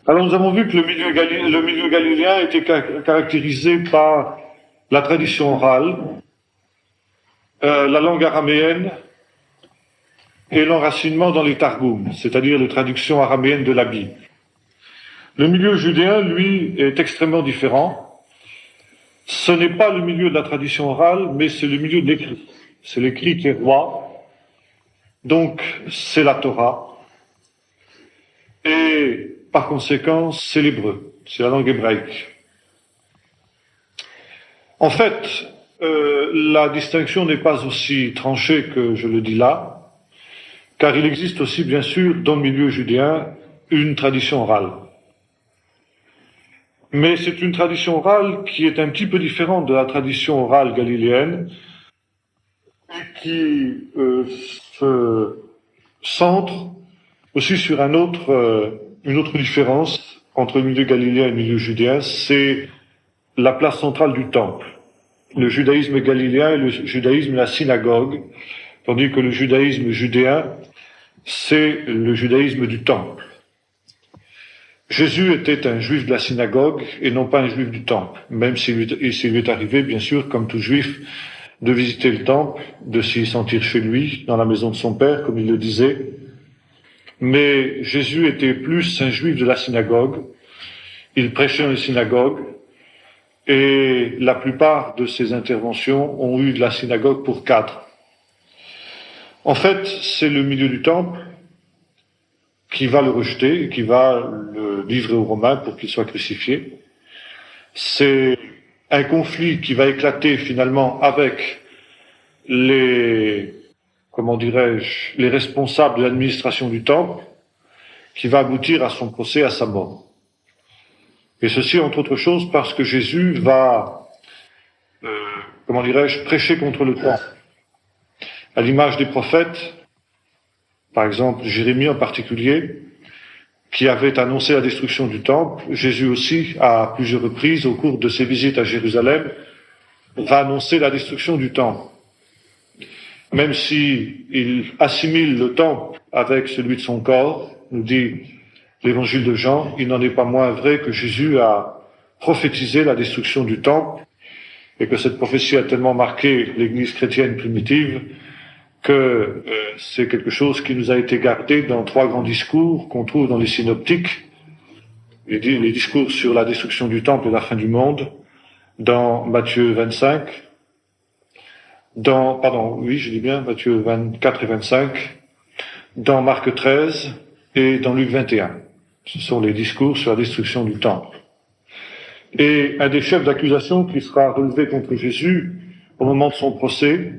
Alors nous avons vu que le milieu galiléen était caractérisé par la tradition orale, la langue araméenne et l'enracinement dans les Targums, c'est-à-dire les traductions araméennes de la Bible. Le milieu judéen, lui, est extrêmement différent. Ce n'est pas le milieu de la tradition orale, mais c'est le milieu de l'écrit. C'est l'écrit qui est roi, donc c'est la Torah, et par conséquent, c'est l'hébreu, c'est la langue hébraïque. En fait, la distinction n'est pas aussi tranchée que je le dis là, car il existe aussi, bien sûr, dans le milieu judéen, une tradition orale. Mais c'est une tradition orale qui est un petit peu différente de la tradition orale galiléenne, et qui se centre aussi sur une autre différence entre le milieu galiléen et le milieu judéen, c'est la place centrale du temple. Le judaïsme galiléen et le judaïsme la synagogue, tandis que le judaïsme judéen, c'est le judaïsme du temple. Jésus était un juif de la synagogue et non pas un juif du temple, même s'il lui est arrivé, bien sûr, comme tout juif, de visiter le temple, de s'y sentir chez lui, dans la maison de son père, comme il le disait. Mais Jésus était plus un juif de la synagogue. Il prêchait dans les synagogues et la plupart de ses interventions ont eu de la synagogue pour cadre. En fait, c'est le milieu du temple qui va le rejeter et qui va le livrer aux Romains pour qu'il soit crucifié. C'est un conflit qui va éclater finalement avec les responsables de l'administration du temple, qui va aboutir à son procès, à sa mort. Et ceci, entre autres choses, parce que Jésus va, prêcher contre le temple. À l'image des prophètes, par exemple Jérémie en particulier, qui avait annoncé la destruction du temple, Jésus aussi, à plusieurs reprises, au cours de ses visites à Jérusalem, va annoncer la destruction du temple. Même si il assimile le temple avec celui de son corps, nous dit l'évangile de Jean, il n'en est pas moins vrai que Jésus a prophétisé la destruction du temple et que cette prophétie a tellement marqué l'Église chrétienne primitive que c'est quelque chose qui nous a été gardé dans 3 grands discours qu'on trouve dans les synoptiques, les discours sur la destruction du temple et la fin du monde, dans Matthieu 25, Matthieu 24 et 25, dans Marc 13 et dans Luc 21. Ce sont les discours sur la destruction du temple. Et un des chefs d'accusation qui sera relevé contre Jésus au moment de son procès,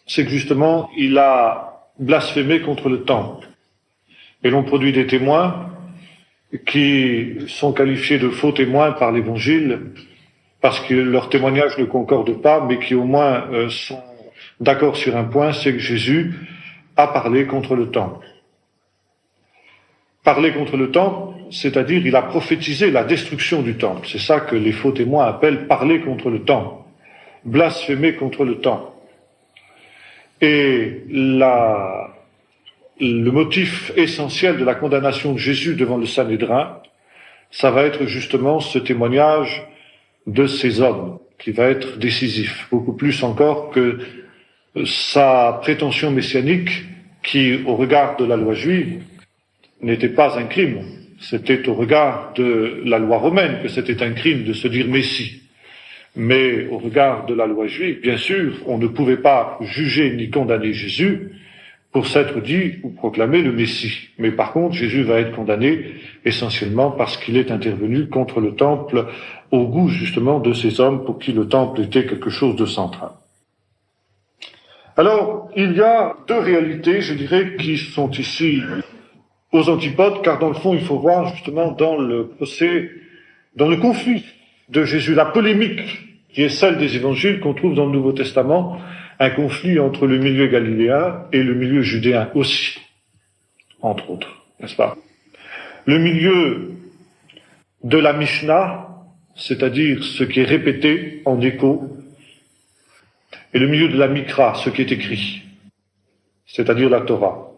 c'est que justement, il a blasphémé contre le temple. Et l'on produit des témoins qui sont qualifiés de faux témoins par l'Évangile, parce que leurs témoignages ne concordent pas, mais qui au moins sont d'accord sur un point, c'est que Jésus a parlé contre le temple. Parler contre le temple, c'est-à-dire il a prophétisé la destruction du temple. C'est ça que les faux témoins appellent parler contre le temple, blasphémer contre le temple. Et le motif essentiel de la condamnation de Jésus devant le Sanhédrin, ça va être justement ce témoignage de ces hommes qui va être décisif, beaucoup plus encore que sa prétention messianique qui, au regard de la loi juive, n'était pas un crime. C'était au regard de la loi romaine que c'était un crime de se dire Messie. Mais au regard de la loi juive, bien sûr, on ne pouvait pas juger ni condamner Jésus pour s'être dit ou proclamé le Messie. Mais par contre, Jésus va être condamné essentiellement parce qu'il est intervenu contre le temple au goût justement de ces hommes pour qui le temple était quelque chose de central. Alors, il y a 2 réalités, je dirais, qui sont ici aux antipodes, car dans le fond, il faut voir justement dans le procès, dans le conflit de Jésus, la polémique qui est celle des évangiles qu'on trouve dans le Nouveau Testament, un conflit entre le milieu galiléen et le milieu judéen aussi, entre autres, n'est-ce pas? Le milieu de la Mishnah, c'est-à-dire ce qui est répété en écho, et le milieu de la Mikra, ce qui est écrit, c'est-à-dire la Torah.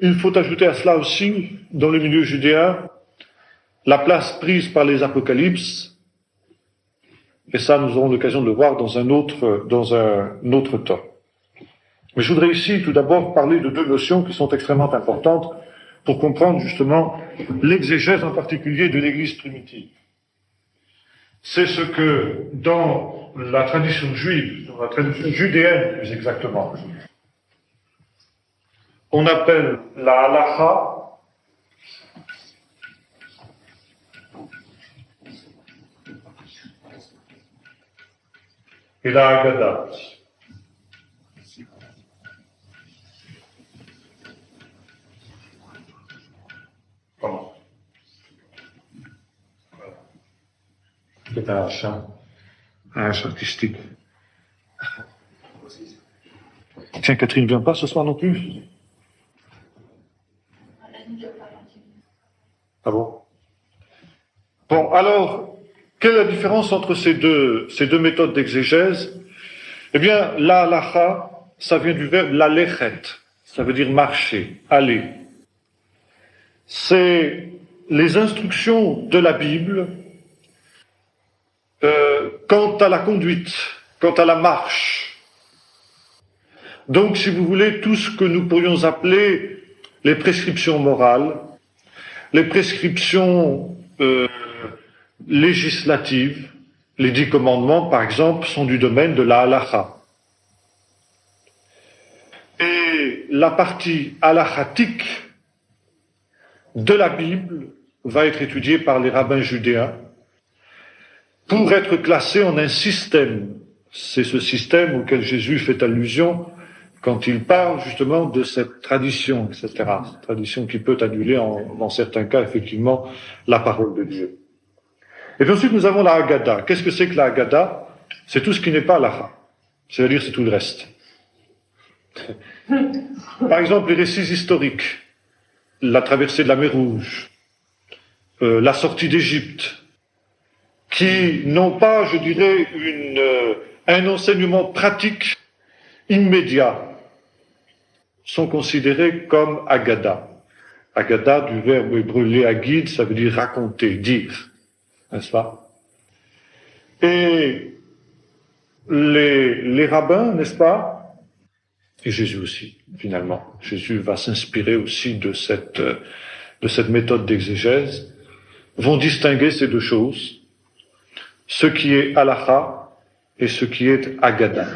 il faut ajouter à cela aussi, dans le milieu judéen, la place prise par les apocalypses, et ça nous aurons l'occasion de le voir dans un autre temps. Mais je voudrais ici tout d'abord parler de deux notions qui sont extrêmement importantes pour comprendre justement l'exégèse en particulier de l'Église primitive. C'est ce que dans la tradition juive, dans la tradition judéenne plus exactement, on appelle la halacha et la Haggadah. Comment? C'est un chant artistique. Tiens, Catherine ne vient pas ce soir non plus? Ah bon? Bon, alors, quelle est la différence entre ces deux méthodes d'exégèse? Eh bien, la halacha, ça vient du verbe lalechet, ça veut dire marcher, aller. C'est les instructions de la Bible quant à la conduite, quant à la marche. Donc, si vous voulez, tout ce que nous pourrions appeler les prescriptions morales, les prescriptions législatives, les 10 commandements, par exemple, sont du domaine de la halacha. Et la partie halachatique de la Bible va être étudiée par les rabbins judéens pour être classée en un système. C'est ce système auquel Jésus fait allusion quand il parle justement de cette tradition, etc. Cette tradition qui peut annuler, dans certains cas, effectivement, la parole de Dieu. Et puis ensuite, nous avons la Haggadah. Qu'est-ce que c'est que la Haggadah? C'est tout ce qui n'est pas l'Acha. C'est-à-dire, c'est tout le reste. Par exemple, les récits historiques, la traversée de la mer Rouge, la sortie d'Égypte, qui n'ont pas, je dirais, un enseignement pratique immédiat, sont considérés comme Haggadah. Haggadah, du verbe hébreu léagid, ça veut dire raconter, dire, n'est-ce pas? Et les rabbins, n'est-ce pas? Et Jésus aussi, finalement. Jésus va s'inspirer aussi de cette méthode d'exégèse, vont distinguer ces deux choses, ce qui est halacha et ce qui est Haggadah.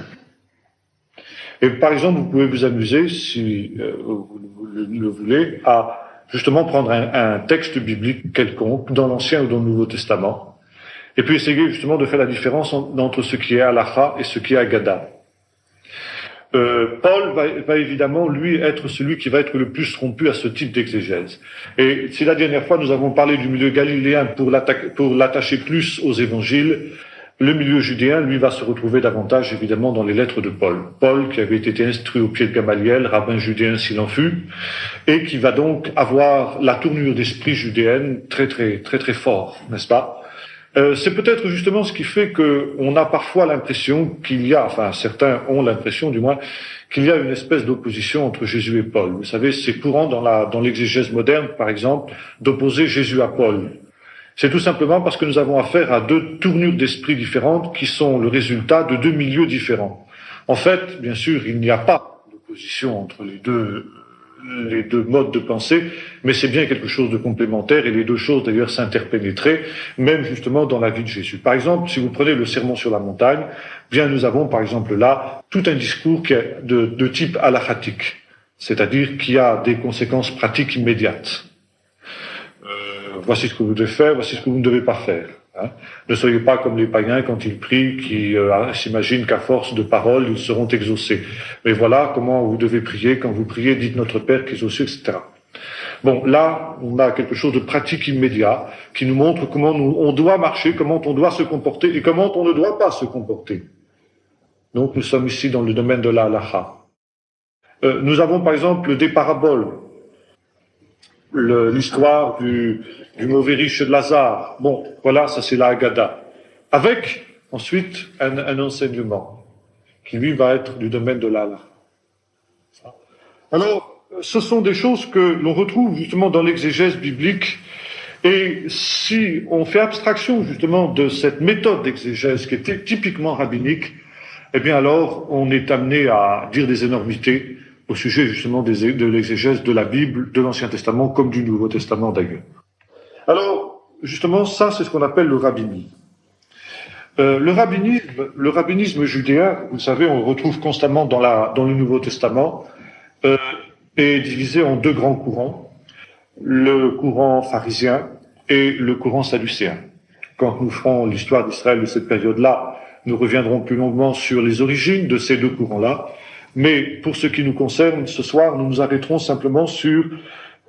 Et par exemple, vous pouvez vous amuser, si vous le voulez, à justement prendre un texte biblique quelconque, dans l'Ancien ou dans le Nouveau Testament, et puis essayer justement de faire la différence entre ce qui est halacha et ce qui est Haggadah. Paul va évidemment, lui, être celui qui va être le plus rompu à ce type d'exégèse. Et si la dernière fois nous avons parlé du milieu galiléen pour l'attacher plus aux évangiles, le milieu judéen, lui, va se retrouver davantage, évidemment, dans les lettres de Paul. Paul, qui avait été instruit au pied de Gamaliel, rabbin judéen s'il en fut, et qui va donc avoir la tournure d'esprit judéenne très, très, très, très fort, n'est-ce pas? C'est peut-être justement ce qui fait qu'on a parfois l'impression qu'il y a, enfin certains ont l'impression du moins, qu'il y a une espèce d'opposition entre Jésus et Paul. Vous savez, c'est courant dans l'exégèse moderne, par exemple, d'opposer Jésus à Paul. C'est tout simplement parce que nous avons affaire à deux tournures d'esprit différentes qui sont le résultat de deux milieux différents. En fait, bien sûr, il n'y a pas d'opposition entre les deux modes de pensée, mais c'est bien quelque chose de complémentaire et les deux choses d'ailleurs s'interpénétraient, même justement dans la vie de Jésus. Par exemple, si vous prenez le Sermon sur la montagne, bien nous avons par exemple là tout un discours qui est de type halachatique, c'est-à-dire qui a des conséquences pratiques immédiates. Voici ce que vous devez faire, voici ce que vous ne devez pas faire. Hein. Ne soyez pas comme les païens quand ils prient, qui s'imaginent qu'à force de paroles, ils seront exaucés. Mais voilà comment vous devez prier. Quand vous priez, dites notre Père qui est aux cieux, etc. Bon, là, on a quelque chose de pratique immédiat qui nous montre comment on doit marcher, comment on doit se comporter et comment on ne doit pas se comporter. Donc, nous sommes ici dans le domaine de la halacha. Nous avons par exemple des paraboles. L'histoire du mauvais riche de Lazare. Bon, voilà, ça c'est la Haggadah. Avec, ensuite, un enseignement qui, lui, va être du domaine de l'Allah. Alors, ce sont des choses que l'on retrouve justement dans l'exégèse biblique. Et si on fait abstraction justement de cette méthode d'exégèse qui était typiquement rabbinique, eh bien alors on est amené à dire des énormités au sujet justement de l'exégèse de la Bible, de l'Ancien Testament comme du Nouveau Testament d'ailleurs. Alors justement ça c'est ce qu'on appelle le rabbinisme. Le rabbinisme judéen, vous le savez, on le retrouve constamment dans le Nouveau Testament, est divisé en deux grands courants. Le courant pharisien et le courant sadducéen. Quand nous ferons l'histoire d'Israël de cette période-là, nous reviendrons plus longuement sur les origines de ces deux courants-là. Mais pour ce qui nous concerne, ce soir, nous nous arrêterons simplement sur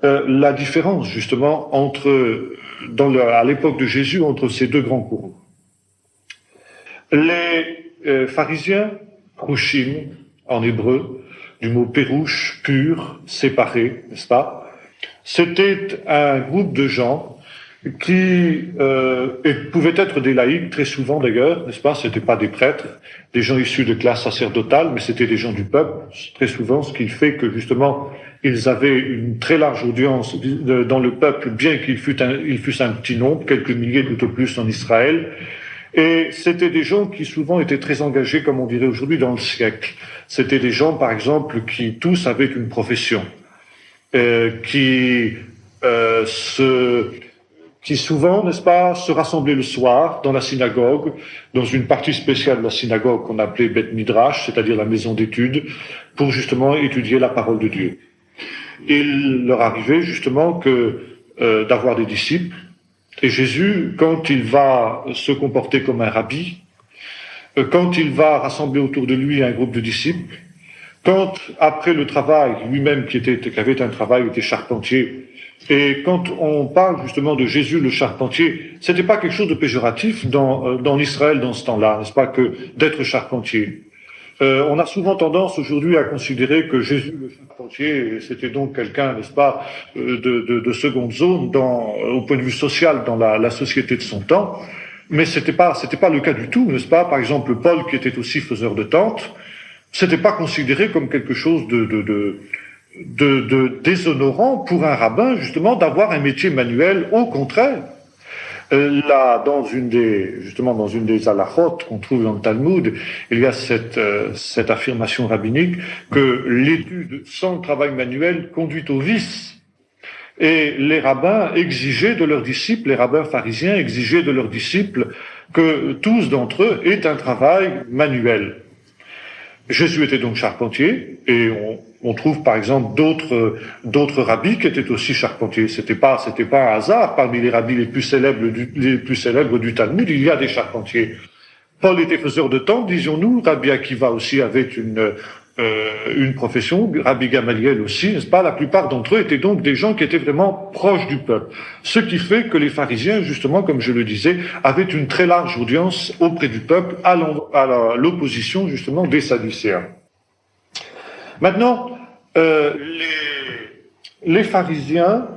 la différence, justement, à l'époque de Jésus, entre ces deux grands courants. Les pharisiens, prushim, en hébreu, du mot pérouche, pur, séparé, n'est-ce pas? C'était un groupe de gens qui pouvaient être des laïcs, très souvent d'ailleurs, n'est-ce pas? C'était pas des prêtres, des gens issus de classes sacerdotales, mais c'était des gens du peuple, très souvent, ce qui fait que justement, ils avaient une très large audience dans le peuple, bien qu'ils fussent un petit nombre, quelques milliers tout au plus en Israël. Et c'était des gens qui souvent étaient très engagés, comme on dirait aujourd'hui, dans le siècle. C'était des gens, par exemple, qui tous avaient une profession. Qui souvent, n'est-ce pas, se rassemblaient le soir dans la synagogue, dans une partie spéciale de la synagogue qu'on appelait Beth Midrash, c'est-à-dire la maison d'études, pour justement étudier la parole de Dieu. Il leur arrivait justement d'avoir des disciples, et Jésus, quand il va se comporter comme un rabbi, quand il va rassembler autour de lui un groupe de disciples, quand, après le travail, lui-même qui avait un travail, était charpentier, et quand on parle justement de Jésus le charpentier, c'était pas quelque chose de péjoratif dans Israël dans ce temps-là, n'est-ce pas, que d'être charpentier. On a souvent tendance aujourd'hui à considérer que Jésus le charpentier, c'était donc quelqu'un, n'est-ce pas, de seconde zone au point de vue social dans la société de son temps, mais c'était pas le cas du tout, n'est-ce pas. Par exemple, Paul, qui était aussi faiseur de tentes, c'était pas considéré comme quelque chose de déshonorant pour un rabbin, justement, d'avoir un métier manuel. Au contraire, là, dans une des halachot qu'on trouve dans le Talmud, il y a cette affirmation rabbinique que l'étude sans le travail manuel conduit au vice. Et les rabbins exigeaient de leurs disciples, les rabbins pharisiens exigeaient de leurs disciples que tous d'entre eux aient un travail manuel. Jésus était donc charpentier, et on trouve par exemple d'autres rabbis qui étaient aussi charpentiers. C'était pas un hasard. Parmi les rabbis les plus célèbres du Talmud, il y a des charpentiers. Paul était faiseur de tentes, disions-nous. Rabbi Akiva aussi avait une profession. Rabbi Gamaliel aussi, n'est-ce pas? La plupart d'entre eux étaient donc des gens qui étaient vraiment proches du peuple. Ce qui fait que les pharisiens, justement, comme je le disais, avaient une très large audience auprès du peuple, à l'opposition, justement, des Sadducéens. Maintenant, les pharisiens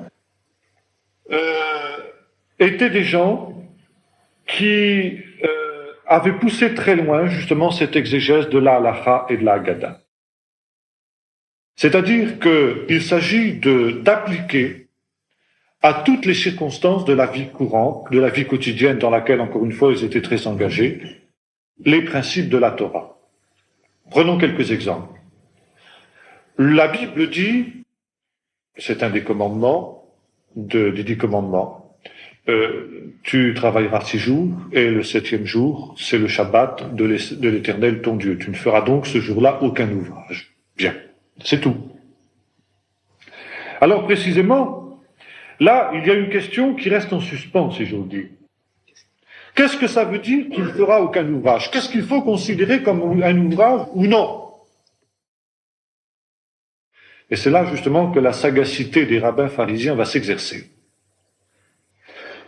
étaient des gens qui avaient poussé très loin, justement, cette exégèse de la halacha et de la Haggadah. C'est-à-dire qu'il s'agit d'appliquer à toutes les circonstances de la vie courante, de la vie quotidienne dans laquelle, encore une fois, ils étaient très engagés, les principes de la Torah. Prenons quelques exemples. La Bible dit, c'est un des commandements, des 10 commandements, tu travailleras 6 jours, et le 7e jour, c'est le Shabbat de l'Éternel ton Dieu. Tu ne feras donc ce jour-là aucun ouvrage. Bien. C'est tout. Alors précisément, là, il y a une question qui reste en suspens, si j'ose dire. Qu'est-ce que ça veut dire qu'il ne fera aucun ouvrage? Qu'est-ce qu'il faut considérer comme un ouvrage ou non? Et c'est là justement que la sagacité des rabbins pharisiens va s'exercer.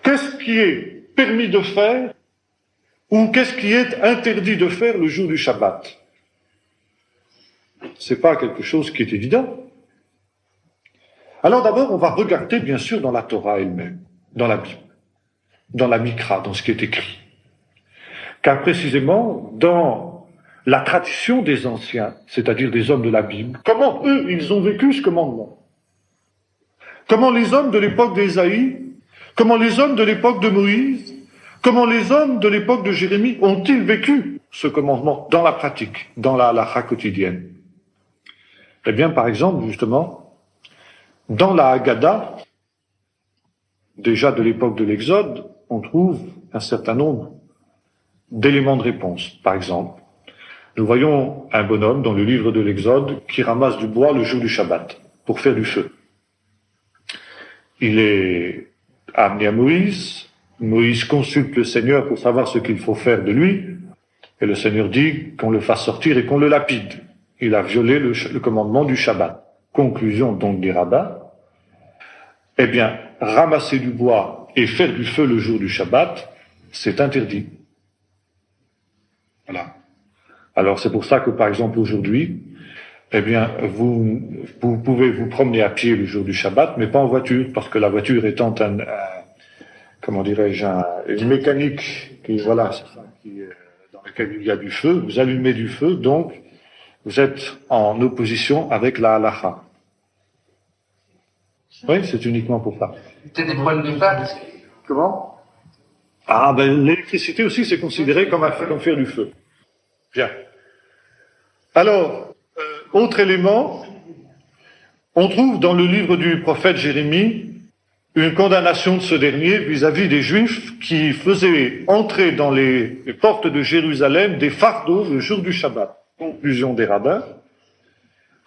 Qu'est-ce qui est permis de faire ou qu'est-ce qui est interdit de faire le jour du Shabbat? C'est pas quelque chose qui est évident. Alors d'abord, on va regarder bien sûr dans la Torah elle-même, dans la Bible, dans la Mikra, dans ce qui est écrit. Car précisément, dans la tradition des anciens, c'est-à-dire des hommes de la Bible, comment eux, ils ont vécu ce commandement. Comment les hommes de l'époque d'Ésaïe, comment les hommes de l'époque de Moïse, comment les hommes de l'époque de Jérémie ont-ils vécu ce commandement dans la pratique, dans la halakha quotidienne? Eh bien, par exemple, justement, dans la Haggadah, déjà de l'époque de l'Exode, on trouve un certain nombre d'éléments de réponse. Par exemple, nous voyons un bonhomme dans le livre de l'Exode qui ramasse du bois le jour du Shabbat pour faire du feu. Il est amené à Moïse. Moïse consulte le Seigneur pour savoir ce qu'il faut faire de lui. Et le Seigneur dit qu'on le fasse sortir et qu'on le lapide. Il a violé le commandement du Shabbat. Conclusion donc des rabbins. Eh bien, ramasser du bois et faire du feu le jour du Shabbat, c'est interdit. Voilà. Alors c'est pour ça que par exemple aujourd'hui, eh bien vous pouvez vous promener à pied le jour du Shabbat, mais pas en voiture, parce que la voiture étant comment dirais-je, une mécanique qui voilà, c'est ça, dans laquelle il y a du feu, vous allumez du feu, donc vous êtes en opposition avec la halakha. Oui, c'est uniquement pour ça. C'était des problèmes de pâte. Comment? Ah ben l'électricité aussi c'est considéré comme faire du feu. Bien. Alors, autre élément, on trouve dans le livre du prophète Jérémie une condamnation de ce dernier vis-à-vis des Juifs qui faisaient entrer dans les portes de Jérusalem des fardeaux le jour du Shabbat. Conclusion des rabbins,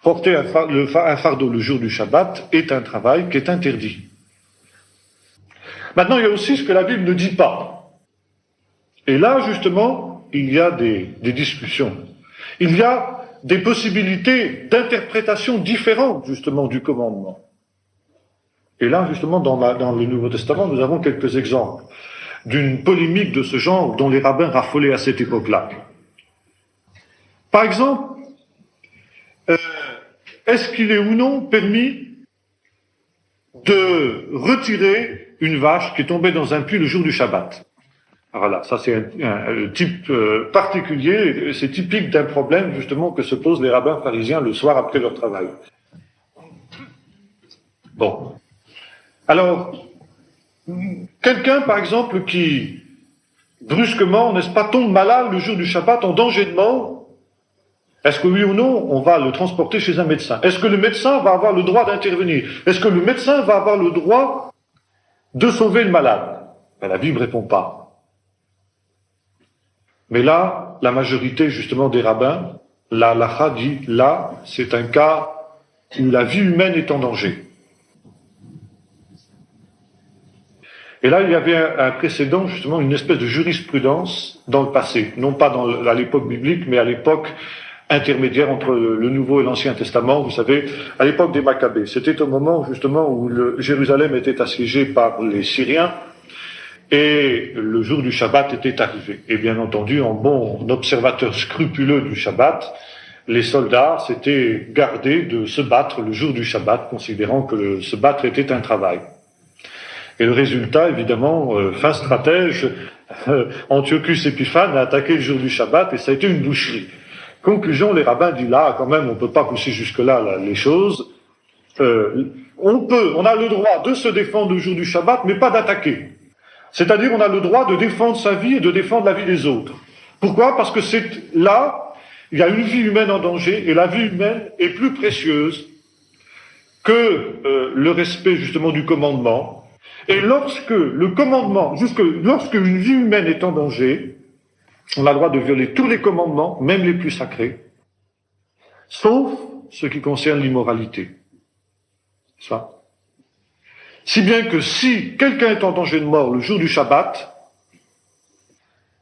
porter un fardeau le jour du Shabbat est un travail qui est interdit. Maintenant, il y a aussi ce que la Bible ne dit pas. Et là, justement, il y a des discussions. Il y a des possibilités d'interprétation différentes, justement, du commandement. Et là, justement, dans le Nouveau Testament, nous avons quelques exemples d'une polémique de ce genre dont les rabbins raffolaient à cette époque-là. Par exemple, est-ce qu'il est ou non permis de retirer une vache qui est tombée dans un puits le jour du Shabbat? Voilà, ça c'est un type particulier, c'est typique d'un problème justement que se posent les rabbins pharisiens le soir après leur travail. Bon. Alors, quelqu'un par exemple qui brusquement, n'est-ce pas, tombe malade le jour du Shabbat en danger de mort, est-ce que oui ou non, on va le transporter chez un médecin? Est-ce que le médecin va avoir le droit d'intervenir? Est-ce que le médecin va avoir le droit de sauver le malade? Ben, la Bible ne répond pas. Mais là, la majorité justement des rabbins, la halakha dit, là, c'est un cas où la vie humaine est en danger. Et là, il y avait un précédent, justement, une espèce de jurisprudence dans le passé, non pas à l'époque biblique, mais à l'époque intermédiaire entre le Nouveau et l'Ancien Testament, vous savez, à l'époque des Maccabées. C'était au moment, justement, où Jérusalem était assiégée par les Syriens, et le jour du Shabbat était arrivé. Et bien entendu, en bon observateur scrupuleux du Shabbat, les soldats s'étaient gardés de se battre le jour du Shabbat, considérant que se battre était un travail. Et le résultat, évidemment, fin stratège, Antiochus Épiphane a attaqué le jour du Shabbat et ça a été une boucherie. Conclusion, les rabbins disent là, quand même, on ne peut pas pousser jusque-là les choses. On a le droit de se défendre le jour du Shabbat, mais pas d'attaquer. C'est-à-dire, on a le droit de défendre sa vie et de défendre la vie des autres. Pourquoi? Parce que c'est là, il y a une vie humaine en danger, et la vie humaine est plus précieuse que le respect, justement, du commandement. Et lorsque le commandement, lorsque une vie humaine est en danger, on a le droit de violer tous les commandements, même les plus sacrés, sauf ce qui concerne l'immoralité. Ça. Si bien que si quelqu'un est en danger de mort le jour du Shabbat,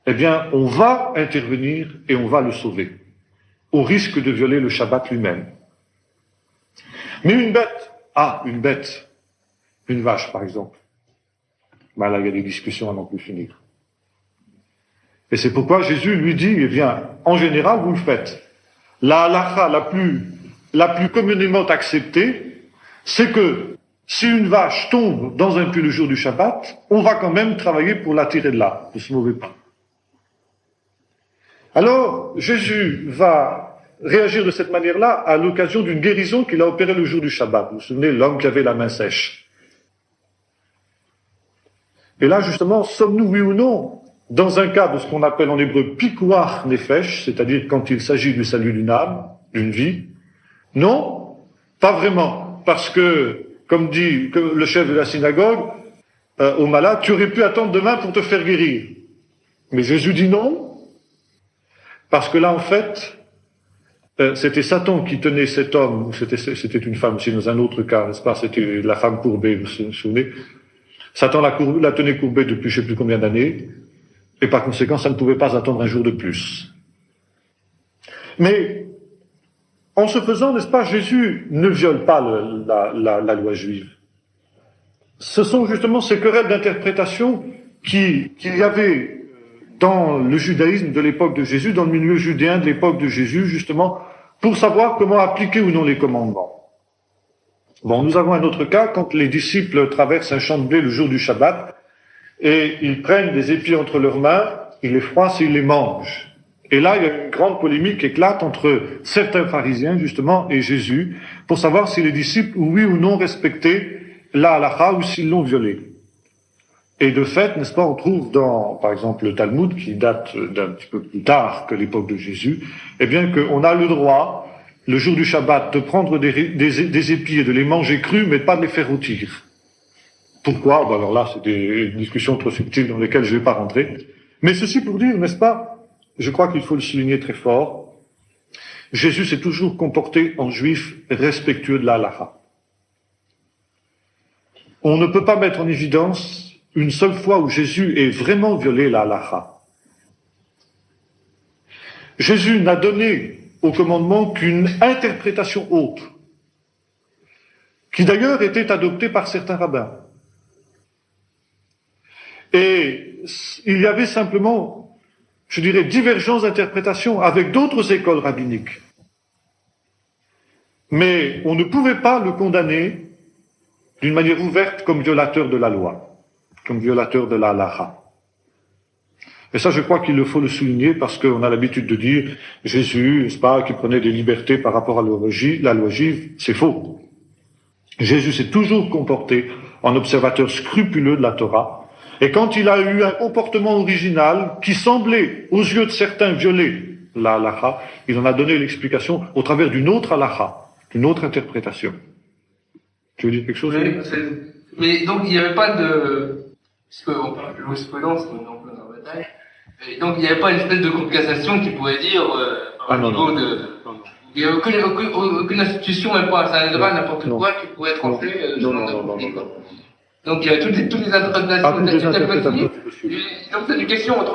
eh bien, on va intervenir et on va le sauver, au risque de violer le Shabbat lui-même. Mais une bête, une vache par exemple, ben là il y a des discussions à n'en plus finir. Et c'est pourquoi Jésus lui dit, eh bien, en général vous le faites. La halakha la plus communément acceptée, c'est que si une vache tombe dans un puits le jour du Shabbat, on va quand même travailler pour la tirer de là, de ce mauvais pain. Alors, Jésus va réagir de cette manière-là à l'occasion d'une guérison qu'il a opérée le jour du Shabbat. Vous vous souvenez, l'homme qui avait la main sèche. Et là, justement, sommes-nous, oui ou non, dans un cas de ce qu'on appelle en hébreu pikuach nefesh, c'est-à-dire quand il s'agit du salut d'une âme, d'une vie? Non, pas vraiment. Parce que, comme dit le chef de la synagogue, au malade, tu aurais pu attendre demain pour te faire guérir. Mais Jésus dit non, parce que là, en fait, c'était Satan qui tenait cet homme, ou c'était une femme aussi dans un autre cas, n'est-ce pas? C'était la femme courbée, vous vous souvenez? Satan la tenait courbée depuis je ne sais plus combien d'années, et par conséquent, ça ne pouvait pas attendre un jour de plus. Mais, en ce faisant, n'est-ce pas, Jésus ne viole pas la loi juive. Ce sont justement ces querelles d'interprétation qu'il y avait dans le judaïsme de l'époque de Jésus, dans le milieu judéen de l'époque de Jésus, justement, pour savoir comment appliquer ou non les commandements. Bon, nous avons un autre cas, quand les disciples traversent un champ de blé le jour du Shabbat, et ils prennent des épis entre leurs mains, ils les froissent et ils les mangent. Et là, il y a une grande polémique qui éclate entre certains pharisiens, justement, et Jésus, pour savoir si les disciples, oui ou non, respectaient la halakha ou s'ils l'ont violée. Et de fait, n'est-ce pas, on trouve dans, par exemple, le Talmud, qui date d'un petit peu plus tard que l'époque de Jésus, eh bien qu'on a le droit, le jour du Shabbat, de prendre des épis et de les manger crus, mais pas de les faire rôtir. Pourquoi? Ben alors là, c'est des discussions trop subtiles dans lesquelles je ne vais pas rentrer. Mais ceci pour dire, n'est-ce pas, je crois qu'il faut le souligner très fort, Jésus s'est toujours comporté en juif respectueux de la halakha. On ne peut pas mettre en évidence une seule fois où Jésus ait vraiment violé la halakha. Jésus n'a donné au commandement qu'une interprétation autre, qui d'ailleurs était adoptée par certains rabbins. Et il y avait simplement, je dirais, divergence d'interprétation avec d'autres écoles rabbiniques. Mais on ne pouvait pas le condamner d'une manière ouverte comme violateur de la loi, comme violateur de la halakha. Et ça, je crois qu'il faut le souligner parce qu'on a l'habitude de dire Jésus, n'est-ce pas, qui prenait des libertés par rapport à la loi juive, c'est faux. Jésus s'est toujours comporté en observateur scrupuleux de la Torah. Et quand il a eu un comportement original qui semblait, aux yeux de certains, violer la halakha, il en a donné l'explication au travers d'une autre halakha, d'une autre interprétation. Tu veux dire quelque chose? Oui, mais donc il n'y avait pas de... Puisqu'on parle de jurisprudence, on est en plein dans la bataille, et donc il n'y avait pas une espèce de cour de cassation qui pourrait dire... non. Il n'y a aucune institution, même pas un Sanhedrin, n'importe quoi, qui pourrait trancher Non. Donc il y a toutes les interprétations. Donc c'est une question entre,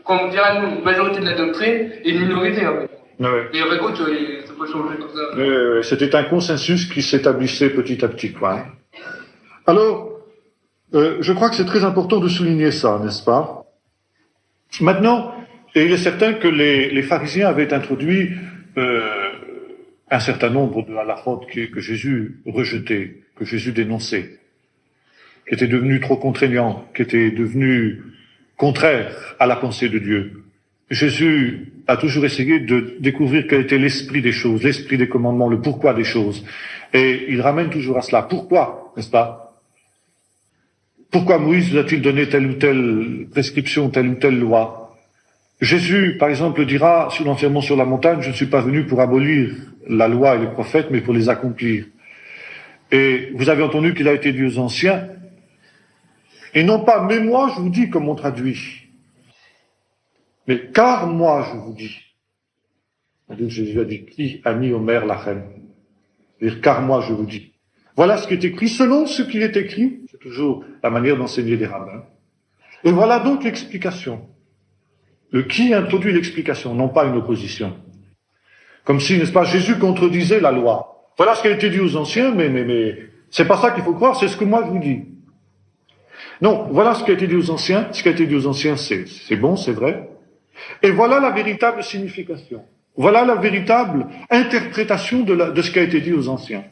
comme on dirait nous, une majorité de la doctrine et une minorité. En fait. Ouais. Et avec autres, ça peut changer comme ça. C'était un consensus qui s'établissait petit à petit, quoi. Alors, je crois que c'est très important de souligner ça, n'est-ce pas? Maintenant, et il est certain que les pharisiens avaient introduit un certain nombre de halakhot que Jésus rejetait, que Jésus dénonçait, qui étaient devenus trop contraignants, qui étaient devenus contraires à la pensée de Dieu. Jésus a toujours essayé de découvrir quel était l'esprit des choses, l'esprit des commandements, le pourquoi des choses. Et il ramène toujours à cela. Pourquoi, n'est-ce pas? Pourquoi Moïse nous a-t-il donné telle ou telle prescription, telle ou telle loi? Jésus, par exemple, dira sur l'enfermement sur la montagne, je ne suis pas venu pour abolir la loi et les prophètes, mais pour les accomplir. Et vous avez entendu qu'il a été dit aux anciens, et non pas, mais moi je vous dis, comme on traduit. Mais car moi je vous dis. C'est-à-dire que Jésus a dit, qui a mis Omer lachem? C'est-à-dire, car moi je vous dis. Voilà ce qui est écrit, selon ce qui est écrit. C'est toujours la manière d'enseigner les rabbins. Et voilà donc l'explication. Le qui introduit l'explication, non pas une opposition. Comme si, n'est-ce pas, Jésus contredisait la loi. Voilà ce qui a été dit aux anciens, mais c'est pas ça qu'il faut croire, c'est ce que moi je vous dis. Non, voilà ce qui a été dit aux anciens. Ce qui a été dit aux anciens, c'est bon, c'est vrai. Et voilà la véritable signification. Voilà la véritable interprétation de ce qui a été dit aux anciens.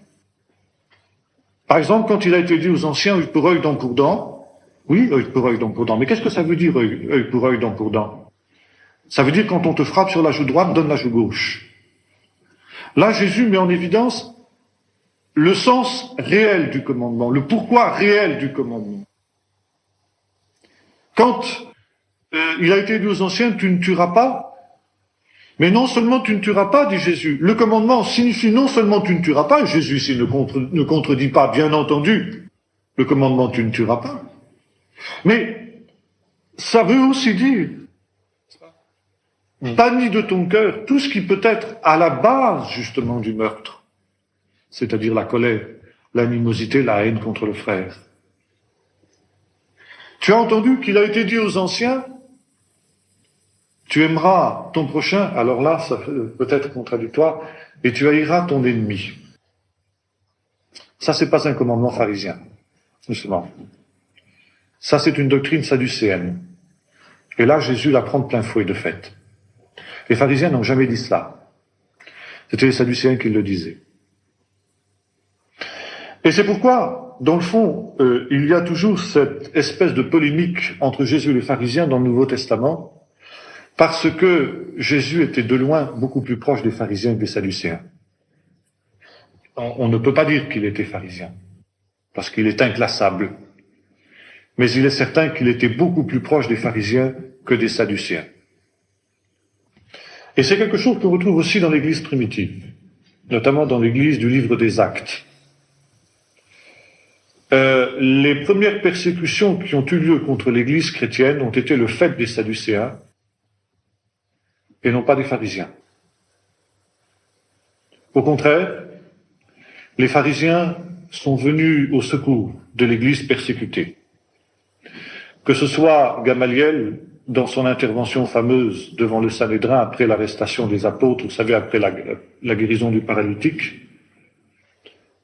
Par exemple, quand il a été dit aux anciens, œil pour œil, dent pour dent, oui, œil pour œil, dent pour dent. Mais qu'est-ce que ça veut dire, œil pour œil, dent pour dent? Ça veut dire quand on te frappe sur la joue droite, donne la joue gauche. Là, Jésus met en évidence le sens réel du commandement, le pourquoi réel du commandement. Quand il a été dit aux anciens, tu ne tueras pas, mais non seulement tu ne tueras pas, dit Jésus, le commandement signifie non seulement tu ne tueras pas, et Jésus ici ne contredit pas, bien entendu, le commandement tu ne tueras pas, mais ça veut aussi dire, bannis de ton cœur tout ce qui peut être à la base justement du meurtre, c'est-à-dire la colère, l'animosité, la haine contre le frère. Tu as entendu qu'il a été dit aux anciens, tu aimeras ton prochain, alors là, ça peut être contradictoire, et tu haïras ton ennemi. Ça, c'est pas un commandement pharisien, justement. Ça, c'est une doctrine sadducéenne. Et là, Jésus la prend de plein fouet, de fait. Les pharisiens n'ont jamais dit cela. C'était les sadducéens qui le disaient. Et c'est pourquoi, dans le fond, il y a toujours cette espèce de polémique entre Jésus et les pharisiens dans le Nouveau Testament, parce que Jésus était de loin beaucoup plus proche des pharisiens que des sadducéens. On ne peut pas dire qu'il était pharisien, parce qu'il est inclassable. Mais il est certain qu'il était beaucoup plus proche des pharisiens que des sadducéens. Et c'est quelque chose qu'on retrouve aussi dans l'Église primitive, notamment dans l'Église du livre des Actes. Les premières persécutions qui ont eu lieu contre l'Église chrétienne ont été le fait des sadducéens, et non pas des pharisiens. Au contraire, les pharisiens sont venus au secours de l'Église persécutée. Que ce soit Gamaliel, dans son intervention fameuse devant le Sanhédrin après l'arrestation des apôtres, vous savez, après la guérison du paralytique,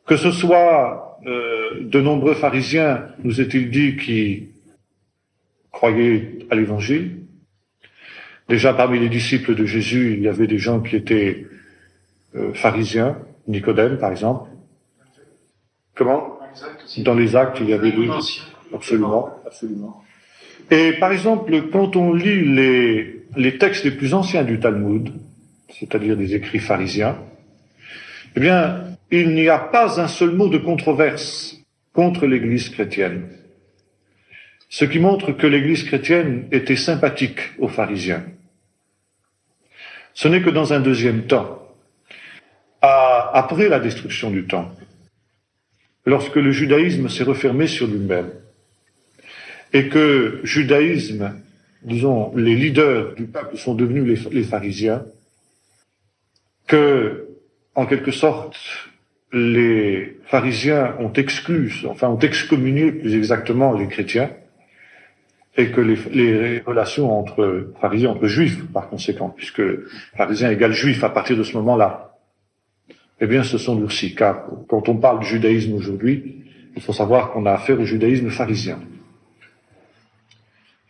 que ce soit de nombreux pharisiens, nous est-il dit, qui croyaient à l'Évangile. Déjà, parmi les disciples de Jésus, il y avait des gens qui étaient pharisiens, Nicodème, par exemple. Comment? Dans les Actes, il y avait deux. Absolument, absolument. Et par exemple, quand on lit les textes les plus anciens du Talmud, c'est-à-dire des écrits pharisiens, eh bien, il n'y a pas un seul mot de controverse contre l'Église chrétienne. Ce qui montre que l'Église chrétienne était sympathique aux pharisiens. Ce n'est que dans un deuxième temps, après la destruction du temple, lorsque le judaïsme s'est refermé sur lui-même, et que judaïsme, disons, les leaders du peuple sont devenus les pharisiens, que, en quelque sorte, les pharisiens ont excommunié plus exactement les chrétiens, et que les relations entre pharisiens, entre juifs, par conséquent, puisque pharisien égale juif à partir de ce moment-là, eh bien, se sont durcies. Car quand on parle du judaïsme aujourd'hui, il faut savoir qu'on a affaire au judaïsme pharisien.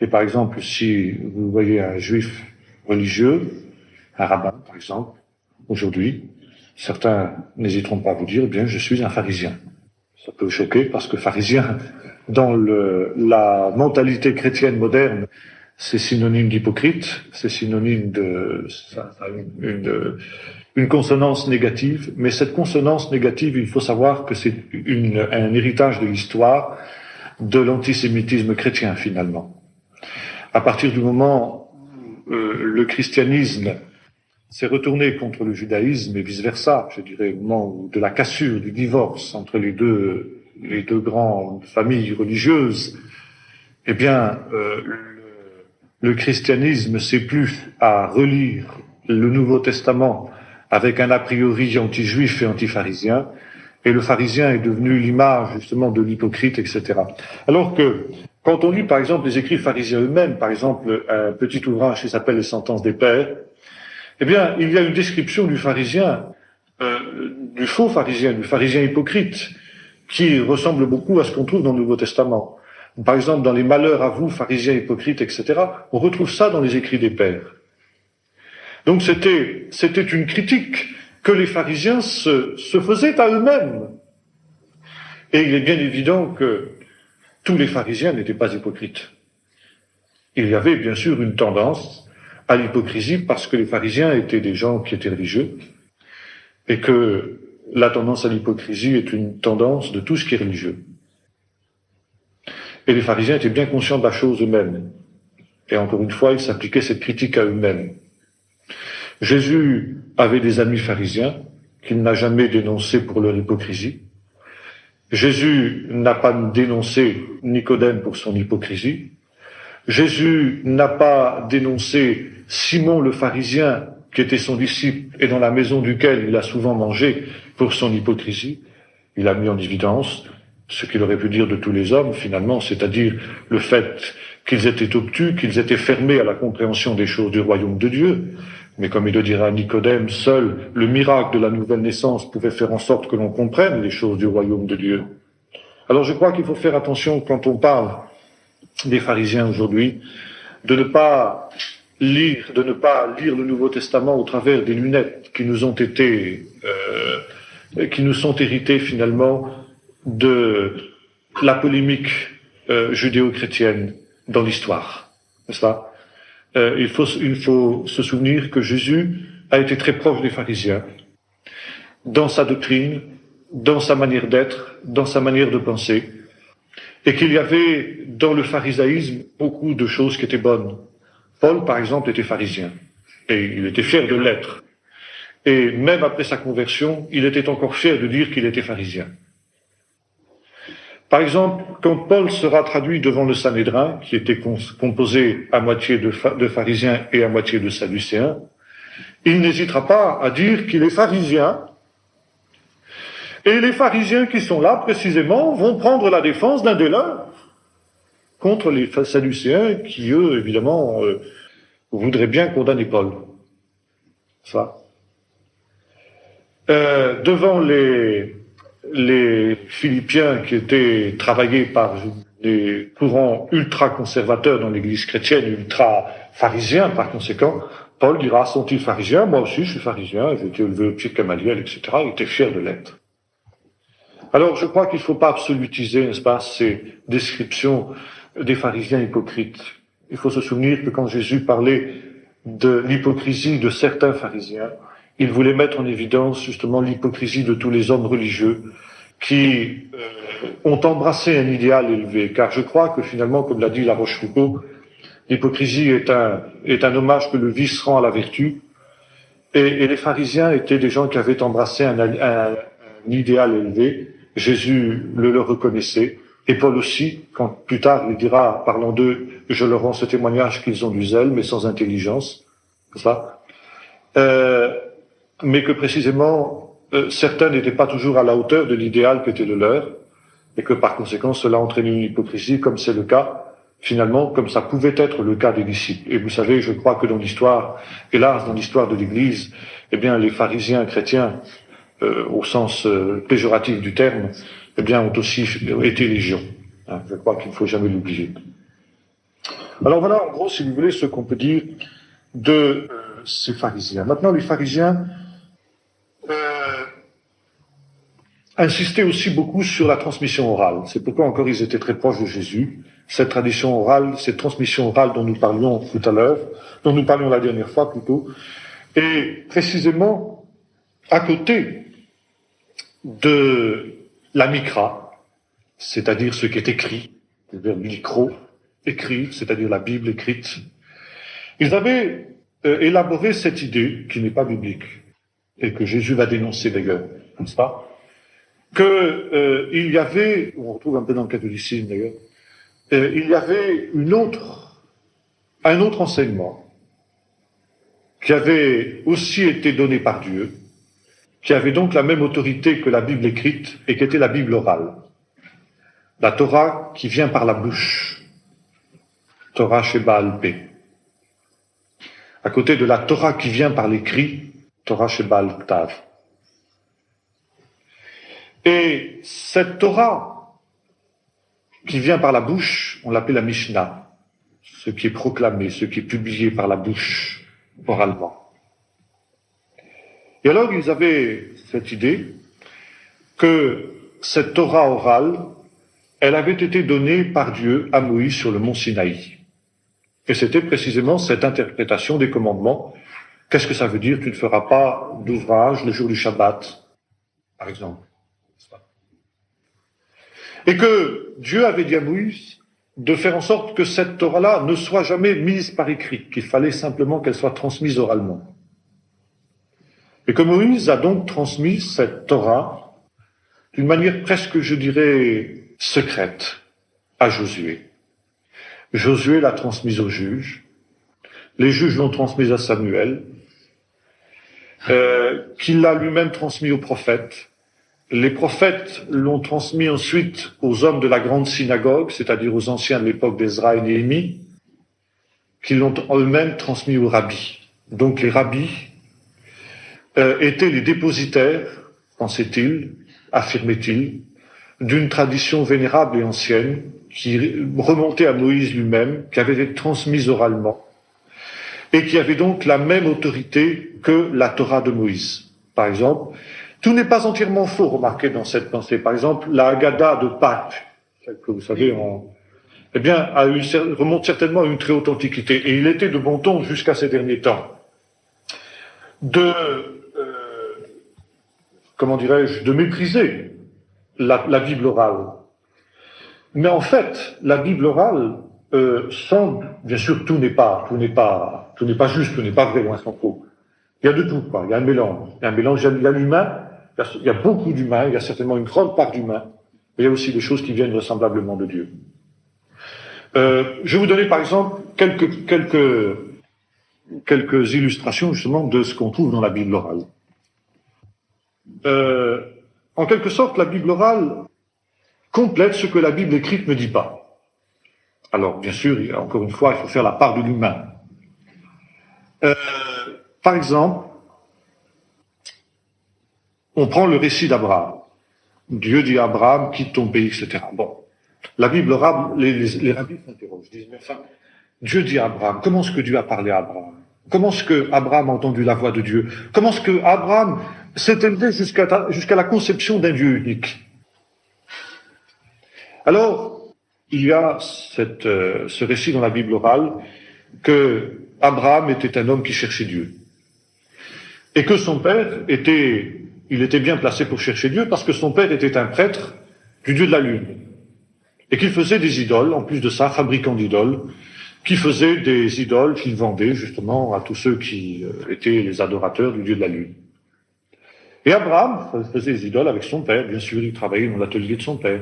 Et par exemple, si vous voyez un juif religieux, un rabbin, par exemple, aujourd'hui, certains n'hésiteront pas à vous dire, eh bien, je suis un pharisien. Ça peut choquer parce que pharisien, dans la mentalité chrétienne moderne, c'est synonyme d'hypocrite, c'est synonyme une consonance négative, mais cette consonance négative, il faut savoir que c'est un héritage de l'histoire de l'antisémitisme chrétien, finalement. À partir du moment où le christianisme s'est retourné contre le judaïsme et vice-versa, je dirais, au moment de la cassure, du divorce entre les deux grandes familles religieuses, eh bien, le christianisme s'est plu à relire le Nouveau Testament avec un a priori anti-juif et anti-pharisien, et le pharisien est devenu l'image, justement, de l'hypocrite, etc. Alors que, quand on lit, par exemple, les écrits pharisiens eux-mêmes, par exemple, un petit ouvrage qui s'appelle « Les sentences des pères », eh bien, il y a une description du pharisien, du faux pharisien, du pharisien hypocrite, qui ressemble beaucoup à ce qu'on trouve dans le Nouveau Testament. Par exemple, dans les malheurs à vous, pharisiens hypocrites, etc., on retrouve ça dans les écrits des pères. Donc c'était une critique que les pharisiens se faisaient à eux-mêmes. Et il est bien évident que tous les pharisiens n'étaient pas hypocrites. Il y avait bien sûr une tendance à l'hypocrisie parce que les pharisiens étaient des gens qui étaient religieux et que la tendance à l'hypocrisie est une tendance de tout ce qui est religieux. Et les pharisiens étaient bien conscients de la chose eux-mêmes. Et encore une fois, ils s'appliquaient cette critique à eux-mêmes. Jésus avait des amis pharisiens qu'il n'a jamais dénoncés pour leur hypocrisie. Jésus n'a pas dénoncé Nicodème pour son hypocrisie. Jésus n'a pas dénoncé Simon le pharisien, qui était son disciple et dans la maison duquel il a souvent mangé, pour son hypocrisie. Il a mis en évidence ce qu'il aurait pu dire de tous les hommes, finalement, c'est-à-dire le fait qu'ils étaient obtus, qu'ils étaient fermés à la compréhension des choses du royaume de Dieu. Mais comme il le dira à Nicodème, seul le miracle de la nouvelle naissance pouvait faire en sorte que l'on comprenne les choses du royaume de Dieu. Alors je crois qu'il faut faire attention quand on parle des pharisiens aujourd'hui, de ne pas lire le Nouveau Testament au travers des lunettes qui nous ont été, qui nous sont héritées finalement de la polémique judéo-chrétienne dans l'histoire, n'est-ce pas? Il faut se souvenir que Jésus a été très proche des pharisiens dans sa doctrine, dans sa manière d'être, dans sa manière de penser, et qu'il y avait dans le pharisaïsme beaucoup de choses qui étaient bonnes. Paul, par exemple, était pharisien, et il était fier de l'être. Et même après sa conversion, il était encore fier de dire qu'il était pharisien. Par exemple, quand Paul sera traduit devant le Sanhédrin, qui était composé à moitié de pharisiens et à moitié de sadducéens, il n'hésitera pas à dire qu'il est pharisien. Et les pharisiens qui sont là, précisément, vont prendre la défense d'un des leurs contre les sadducéens qui, eux, évidemment, voudraient bien condamner Paul. Ça. Devant les Philippiens qui étaient travaillés par des courants ultra-conservateurs dans l'Église chrétienne, ultra-pharisiens par conséquent, Paul dira, sont-ils pharisiens? Moi aussi je suis pharisien, j'ai été élevé au pied de Gamaliel, etc. Il était fier de l'être. Alors je crois qu'il ne faut pas absolutiser, n'est-ce pas, ces descriptions des pharisiens hypocrites. Il faut se souvenir que quand Jésus parlait de l'hypocrisie de certains pharisiens, il voulait mettre en évidence justement l'hypocrisie de tous les hommes religieux qui ont embrassé un idéal élevé. Car je crois que finalement, comme l'a dit La Rochefoucauld, l'hypocrisie est un hommage que le vice rend à la vertu. Et les pharisiens étaient des gens qui avaient embrassé un idéal élevé. Jésus le leur reconnaissait. Et Paul aussi, quand plus tard il dira, parlant d'eux, je leur rends ce témoignage qu'ils ont du zèle, mais sans intelligence. C'est ça. Mais que précisément, certains n'étaient pas toujours à la hauteur de l'idéal qui était le leur, et que par conséquent cela entraînait une hypocrisie, comme c'est le cas, finalement, comme ça pouvait être le cas des disciples. Et vous savez, je crois que dans l'histoire, hélas, dans l'histoire de l'Église, eh bien, les pharisiens chrétiens, au sens péjoratif du terme, eh bien, ont aussi été légion. Je crois qu'il ne faut jamais l'oublier. Alors voilà, en gros, si vous voulez, ce qu'on peut dire de ces pharisiens. Maintenant, les pharisiens insistaient aussi beaucoup sur la transmission orale. C'est pourquoi encore ils étaient très proches de Jésus. Cette tradition orale, cette transmission orale dont nous parlions tout à l'heure, dont nous parlions la dernière fois plutôt, et précisément à côté de la mikra, c'est-à-dire ce qui est écrit, le verbe mikro, écrit, c'est-à-dire la Bible écrite, ils avaient élaboré cette idée, qui n'est pas biblique, et que Jésus va dénoncer d'ailleurs, n'est-ce pas, il y avait, on retrouve un peu dans le catholicisme d'ailleurs, il y avait un autre enseignement qui avait aussi été donné par Dieu, qui avait donc la même autorité que la Bible écrite et qui était la Bible orale. La Torah qui vient par la bouche, Torah Sheba Al-Peh. À côté de la Torah qui vient par l'écrit, Torah Sheba Al-Ktav. Et cette Torah qui vient par la bouche, on l'appelle la Mishnah, ce qui est proclamé, ce qui est publié par la bouche, oralement. Et alors ils avaient cette idée que cette Torah orale, elle avait été donnée par Dieu à Moïse sur le mont Sinaï. Et c'était précisément cette interprétation des commandements. Qu'est-ce que ça veut dire? Tu ne feras pas d'ouvrage le jour du Shabbat, par exemple. Et que Dieu avait dit à Moïse de faire en sorte que cette Torah-là ne soit jamais mise par écrit, qu'il fallait simplement qu'elle soit transmise oralement. Et que Moïse a donc transmis cette Torah d'une manière presque, je dirais, secrète à Josué. Josué l'a transmise aux juges, les juges l'ont transmise à Samuel, qu'il l'a lui-même transmis aux prophètes. Les prophètes l'ont transmis ensuite aux hommes de la grande synagogue, c'est-à-dire aux anciens de l'époque d'Ezra et Néhémie, qui l'ont eux-mêmes transmis aux rabbis. Donc les rabbis étaient les dépositaires, pensait-il, affirmait-il, d'une tradition vénérable et ancienne qui remontait à Moïse lui-même, qui avait été transmise oralement, et qui avait donc la même autorité que la Torah de Moïse. Par exemple, tout n'est pas entièrement faux, remarquez, dans cette pensée. Par exemple, la Haggadah de Pâques, que vous savez, remonte certainement à une très haute antiquité. Et il était de bon ton jusqu'à ces derniers temps de mépriser la Bible orale. Mais en fait, la Bible orale semble, bien sûr, tout n'est pas juste, tout n'est pas vrai, loin s'en faut. Il y a de tout, quoi. Il y a un mélange. Il y a l'humain, il y a beaucoup d'humains, il y a certainement une grande part d'humains, mais il y a aussi des choses qui viennent vraisemblablement de Dieu. Je vais vous donner par exemple quelques illustrations justement de ce qu'on trouve dans la Bible orale. En quelque sorte, la Bible orale complète ce que la Bible écrite ne dit pas. Alors, bien sûr, encore une fois, il faut faire la part de l'humain. Par exemple, on prend le récit d'Abraham. Dieu dit à Abraham, quitte ton pays, etc. Bon, la Bible orale, les rabbis s'interrogent, disent, mais enfin, Dieu dit à Abraham, comment est-ce que Dieu a parlé à Abraham? Comment est-ce que Abraham a entendu la voix de Dieu? Comment est-ce que Abraham s'est élevé jusqu'à la conception d'un Dieu unique? Alors, il y a ce récit dans la Bible orale que Abraham était un homme qui cherchait Dieu. Et que son père était bien placé pour chercher Dieu parce que son père était un prêtre du dieu de la lune. Et qu'il faisait des idoles, en plus de ça, fabricant d'idoles, qui faisait des idoles qu'il vendait justement à tous ceux qui étaient les adorateurs du dieu de la lune. Et Abraham faisait des idoles avec son père, bien sûr, il travaillait dans l'atelier de son père.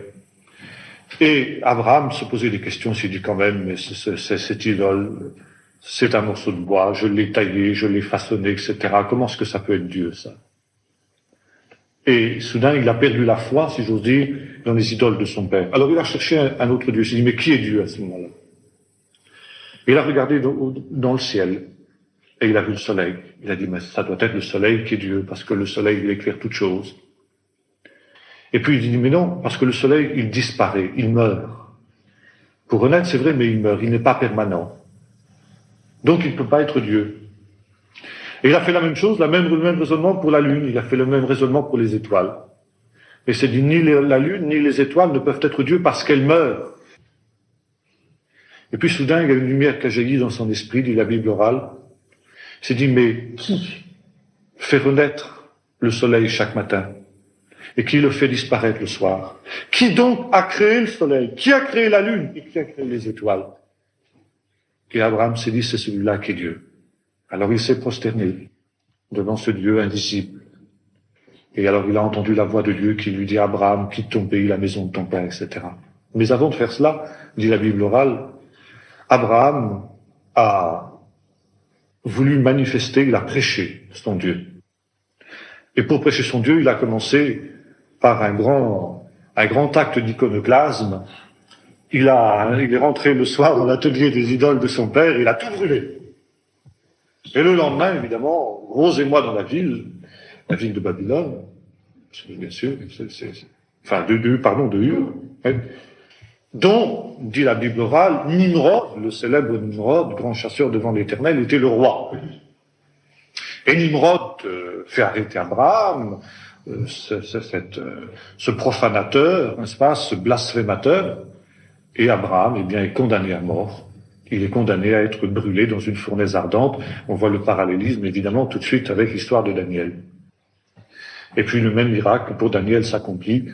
Et Abraham se posait des questions, il s'est dit quand même, mais cette idole, c'est un morceau de bois, je l'ai taillé, je l'ai façonné, etc. Comment est-ce que ça peut être Dieu, ça? Et soudain, il a perdu la foi, si j'ose dire, dans les idoles de son père. Alors il a cherché un autre Dieu. Il s'est dit, mais qui est Dieu à ce moment-là? Et il a regardé dans le ciel, et il a vu le soleil. Il a dit, mais ça doit être le soleil qui est Dieu, parce que le soleil, il éclaire toutes choses. Et puis il dit, mais non, parce que le soleil, il disparaît, il meurt. Pour renaître, c'est vrai, mais il meurt, il n'est pas permanent. Donc il ne peut pas être Dieu. Et il a fait la même chose, le même raisonnement pour la lune, il a fait le même raisonnement pour les étoiles. Et c'est dit, ni la lune, ni les étoiles ne peuvent être Dieu parce qu'elles meurent. Et puis soudain, il y a une lumière qui a jailli dans son esprit, dit la Bible orale. Il s'est dit, mais qui fait renaître le soleil chaque matin? Et qui le fait disparaître le soir? Qui donc a créé le soleil? Qui a créé la lune? Et qui a créé les étoiles? Et Abraham s'est dit, c'est celui-là qui est Dieu. Alors il s'est prosterné devant ce Dieu invisible. Et alors il a entendu la voix de Dieu qui lui dit, Abraham, quitte ton pays, la maison de ton père, etc. Mais avant de faire cela, dit la Bible orale, Abraham a voulu manifester, il a prêché son Dieu. Et pour prêcher son Dieu, il a commencé par un grand acte d'iconoclasme. Il est rentré le soir dans l'atelier des idoles de son père, il a tout brûlé. Et le lendemain, évidemment, gros émoi dans la ville de Babylone, bien sûr, de Ur, dont, dit la Bible orale, Nimrod, le célèbre Nimrod, grand chasseur devant l'Éternel, était le roi. Et Nimrod fait arrêter Abraham, ce profanateur, n'est-ce pas, ce blasphémateur, et Abraham, est condamné à mort. il est condamné à être brûlé dans une fournaise ardente. On voit le parallélisme, évidemment, tout de suite avec l'histoire de Daniel. Et puis le même miracle pour Daniel s'accomplit.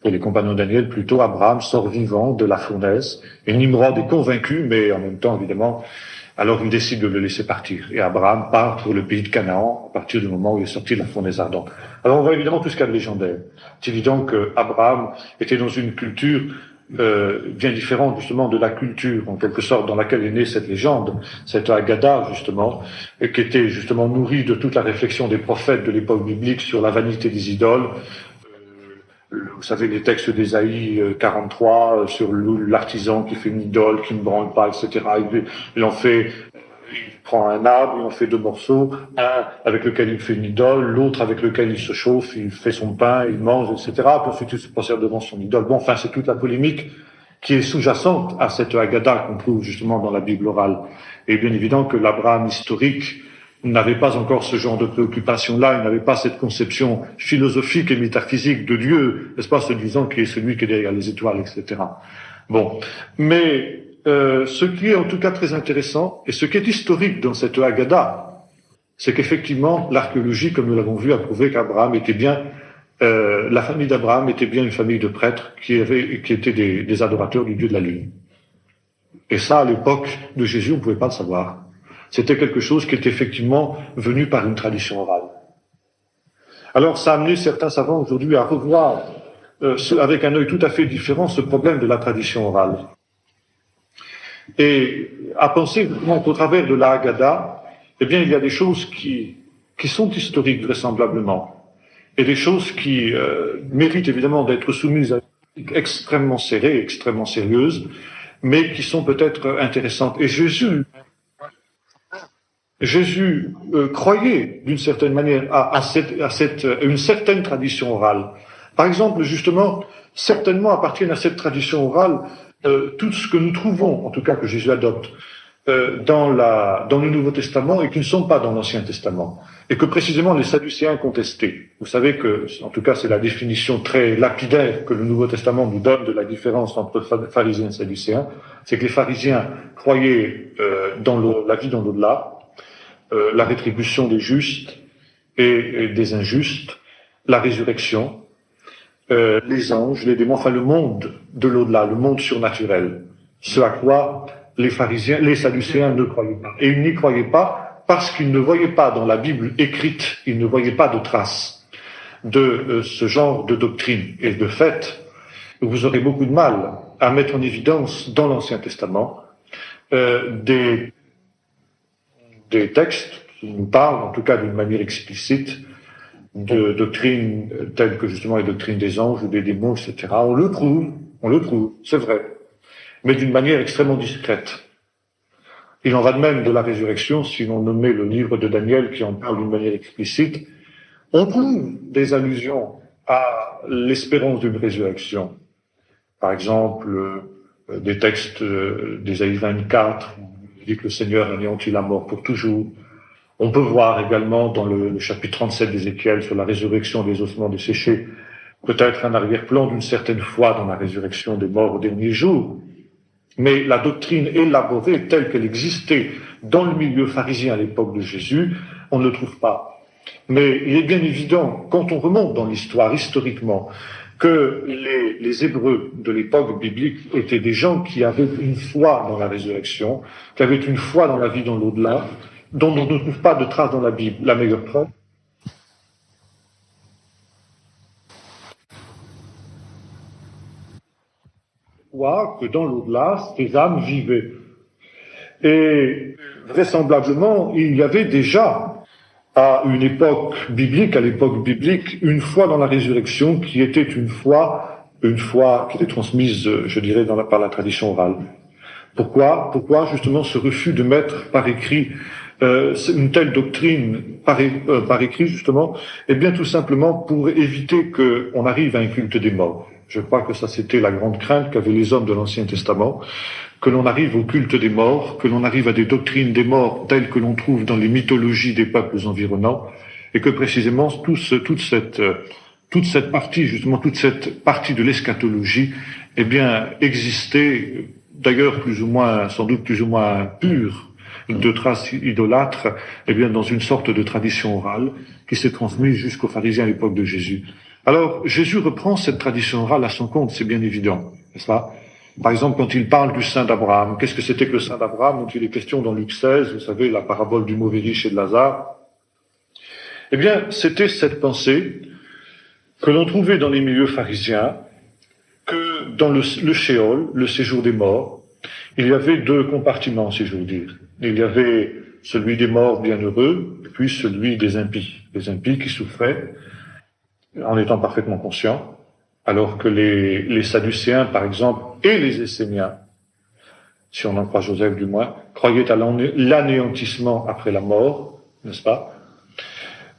Pour les compagnons de Daniel, plutôt, Abraham sort vivant de la fournaise. Et Nimrod est convaincu, mais en même temps, évidemment, alors il décide de le laisser partir. Et Abraham part pour le pays de Canaan à partir du moment où il est sorti de la fournaise ardente. Alors on voit évidemment tout ce qu'il y a de légendaire. C'est évident qu'Abraham était dans une culture bien différente justement de la culture, en quelque sorte, dans laquelle est née cette légende, cette Haggadah justement, et qui était justement nourrie de toute la réflexion des prophètes de l'époque biblique sur la vanité des idoles. Vous savez, les textes d'Ésaïe 43 sur l'artisan qui fait une idole, qui ne branle pas, etc. Il prend un arbre, il en fait deux morceaux, un avec lequel il fait une idole, l'autre avec lequel il se chauffe, il fait son pain, il mange, etc. Puis ensuite il se procède devant son idole. Bon, enfin, c'est toute la polémique qui est sous-jacente à cette Haggadah qu'on trouve justement dans la Bible orale. Et bien évident que l'Abraham historique n'avait pas encore ce genre de préoccupation-là, il n'avait pas cette conception philosophique et métaphysique de Dieu, n'est-ce pas, se disant qu'il est celui qui est derrière les étoiles, etc. Bon, mais ce qui est en tout cas très intéressant, et ce qui est historique dans cette Haggadah, c'est qu'effectivement, l'archéologie, comme nous l'avons vu, a prouvé qu'Abraham était bien, la famille d'Abraham était bien une famille de prêtres qui étaient des adorateurs du Dieu de la Lune. Et ça, à l'époque de Jésus, on ne pouvait pas le savoir. C'était quelque chose qui était effectivement venu par une tradition orale. Alors ça a amené certains savants aujourd'hui à revoir avec un œil tout à fait différent ce problème de la tradition orale. Et à penser qu'au travers de la Haggadah, eh bien il y a des choses qui sont historiques vraisemblablement, et des choses qui méritent évidemment d'être soumises à une critique extrêmement serrée, extrêmement sérieuse, mais qui sont peut-être intéressantes. Et Jésus croyait d'une certaine manière à une certaine tradition orale. Par exemple, justement, certainement appartiennent à cette tradition orale tout ce que nous trouvons, en tout cas que Jésus adopte, dans le Nouveau Testament et qui ne sont pas dans l'Ancien Testament. Et que précisément les Sadducéens contestaient. Vous savez que, en tout cas, c'est la définition très lapidaire que le Nouveau Testament nous donne de la différence entre pharisiens et sadducéens. C'est que les pharisiens croyaient dans la vie dans l'au-delà, la rétribution des justes et des injustes, la résurrection, les anges, les démons, enfin le monde de l'au-delà, le monde surnaturel, ce à quoi les Sadducéens ne croyaient pas. Et ils n'y croyaient pas parce qu'ils ne voyaient pas dans la Bible écrite, ils ne voyaient pas de traces de ce genre de doctrine. Et de fait, vous aurez beaucoup de mal à mettre en évidence dans l'Ancien Testament des textes qui nous parlent, en tout cas d'une manière explicite, de doctrines telles que justement les doctrines des anges ou des démons, etc. On le trouve, c'est vrai, mais d'une manière extrêmement discrète. Il en va de même de la résurrection, si l'on nommait le livre de Daniel qui en parle d'une manière explicite. On trouve des allusions à l'espérance d'une résurrection. Par exemple, des textes d'Ésaïe 24, où il dit que le Seigneur anéantit la mort pour toujours. On peut voir également dans le chapitre 37 d'Ézéchiel sur la résurrection des ossements desséchés, peut-être un arrière-plan d'une certaine foi dans la résurrection des morts au dernier jour. Mais la doctrine élaborée telle qu'elle existait dans le milieu pharisien à l'époque de Jésus, on ne le trouve pas. Mais il est bien évident, quand on remonte dans l'histoire historiquement, que les Hébreux de l'époque biblique étaient des gens qui avaient une foi dans la résurrection, qui avaient une foi dans la vie dans l'au-delà, dont on ne trouve pas de traces dans la Bible. La meilleure preuve, que dans l'au-delà, ces âmes vivaient. Et vraisemblablement, il y avait déjà, à l'époque biblique, une foi dans la résurrection qui était une foi qui était transmise, je dirais, par la tradition orale. Pourquoi justement ce refus de mettre par écrit une telle doctrine par écrit, justement? Eh bien, tout simplement pour éviter qu'on arrive à un culte des morts. Je crois que ça, c'était la grande crainte qu'avaient les hommes de l'Ancien Testament, que l'on arrive au culte des morts, que l'on arrive à des doctrines des morts telles que l'on trouve dans les mythologies des peuples environnants, et que précisément toute cette partie de l'eschatologie, eh bien, existait d'ailleurs plus ou moins, sans doute plus ou moins pures, de traces idolâtres, eh bien, dans une sorte de tradition orale qui s'est transmise jusqu'aux pharisiens à l'époque de Jésus. Alors, Jésus reprend cette tradition orale à son compte, c'est bien évident, n'est-ce pas? Par exemple, quand il parle du saint d'Abraham, qu'est-ce que c'était que le saint d'Abraham dont il est question dans Luc 16, vous savez, la parabole du mauvais riche et de Lazare? Eh bien, c'était cette pensée que l'on trouvait dans les milieux pharisiens, que dans le Sheol, le séjour des morts, il y avait deux compartiments, si je veux dire. Il y avait celui des morts bienheureux, puis celui des impies qui souffraient en étant parfaitement conscients, alors que les Sadducéens, par exemple, et les Esséniens, si on en croit Joseph du moins, croyaient à l'anéantissement après la mort, n'est-ce pas?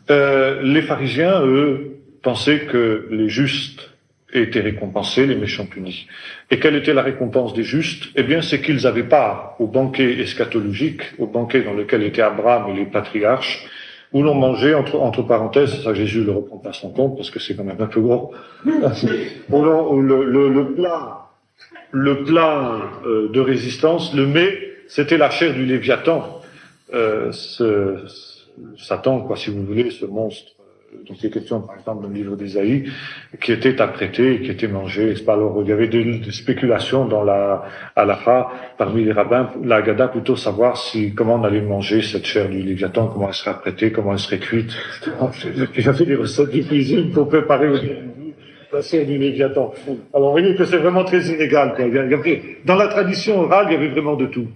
Les pharisiens, eux, pensaient que les justes étaient récompensés, les méchants punis. Et quelle était la récompense des justes? Eh bien, c'est qu'ils avaient part au banquet eschatologique, au banquet dans lequel étaient Abraham et les patriarches, où l'on mangeait, entre parenthèses, ça Jésus le reprend à son compte, parce que c'est quand même un peu gros, le plat de résistance, le mets, c'était la chair du Léviathan, Satan, quoi, si vous voulez, ce monstre dont il est question, par exemple, dans le livre d'Ésaïe, qui était apprêté, qui était mangé. Alors, il y avait des spéculations dans la halakha, parmi les rabbins, la Haggadah, plutôt savoir comment on allait manger cette chair du Léviathan, comment elle serait apprêtée, comment elle serait cuite. Il y avait des recettes de cuisine pour préparer la chair du Léviathan. Alors, vous voyez que c'est vraiment très inégal, quoi. Dans la tradition orale, il y avait vraiment de tout.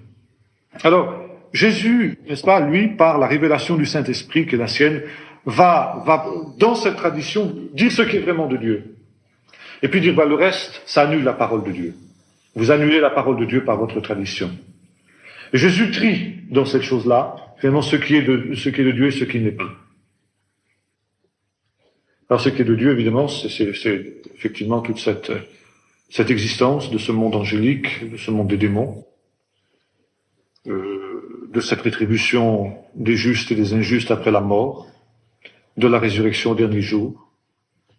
Alors, Jésus, n'est-ce pas, lui, par la révélation du Saint-Esprit qui est la sienne, va, dans cette tradition, dire ce qui est vraiment de Dieu. Et puis dire, le reste, ça annule la parole de Dieu. Vous annulez la parole de Dieu par votre tradition. Et Jésus trie dans cette chose-là, finalement, ce qui est de Dieu et ce qui n'est pas. Alors, ce qui est de Dieu, évidemment, c'est effectivement toute cette existence de ce monde angélique, de ce monde des démons, de cette rétribution des justes et des injustes après la mort, de la résurrection au dernier jour.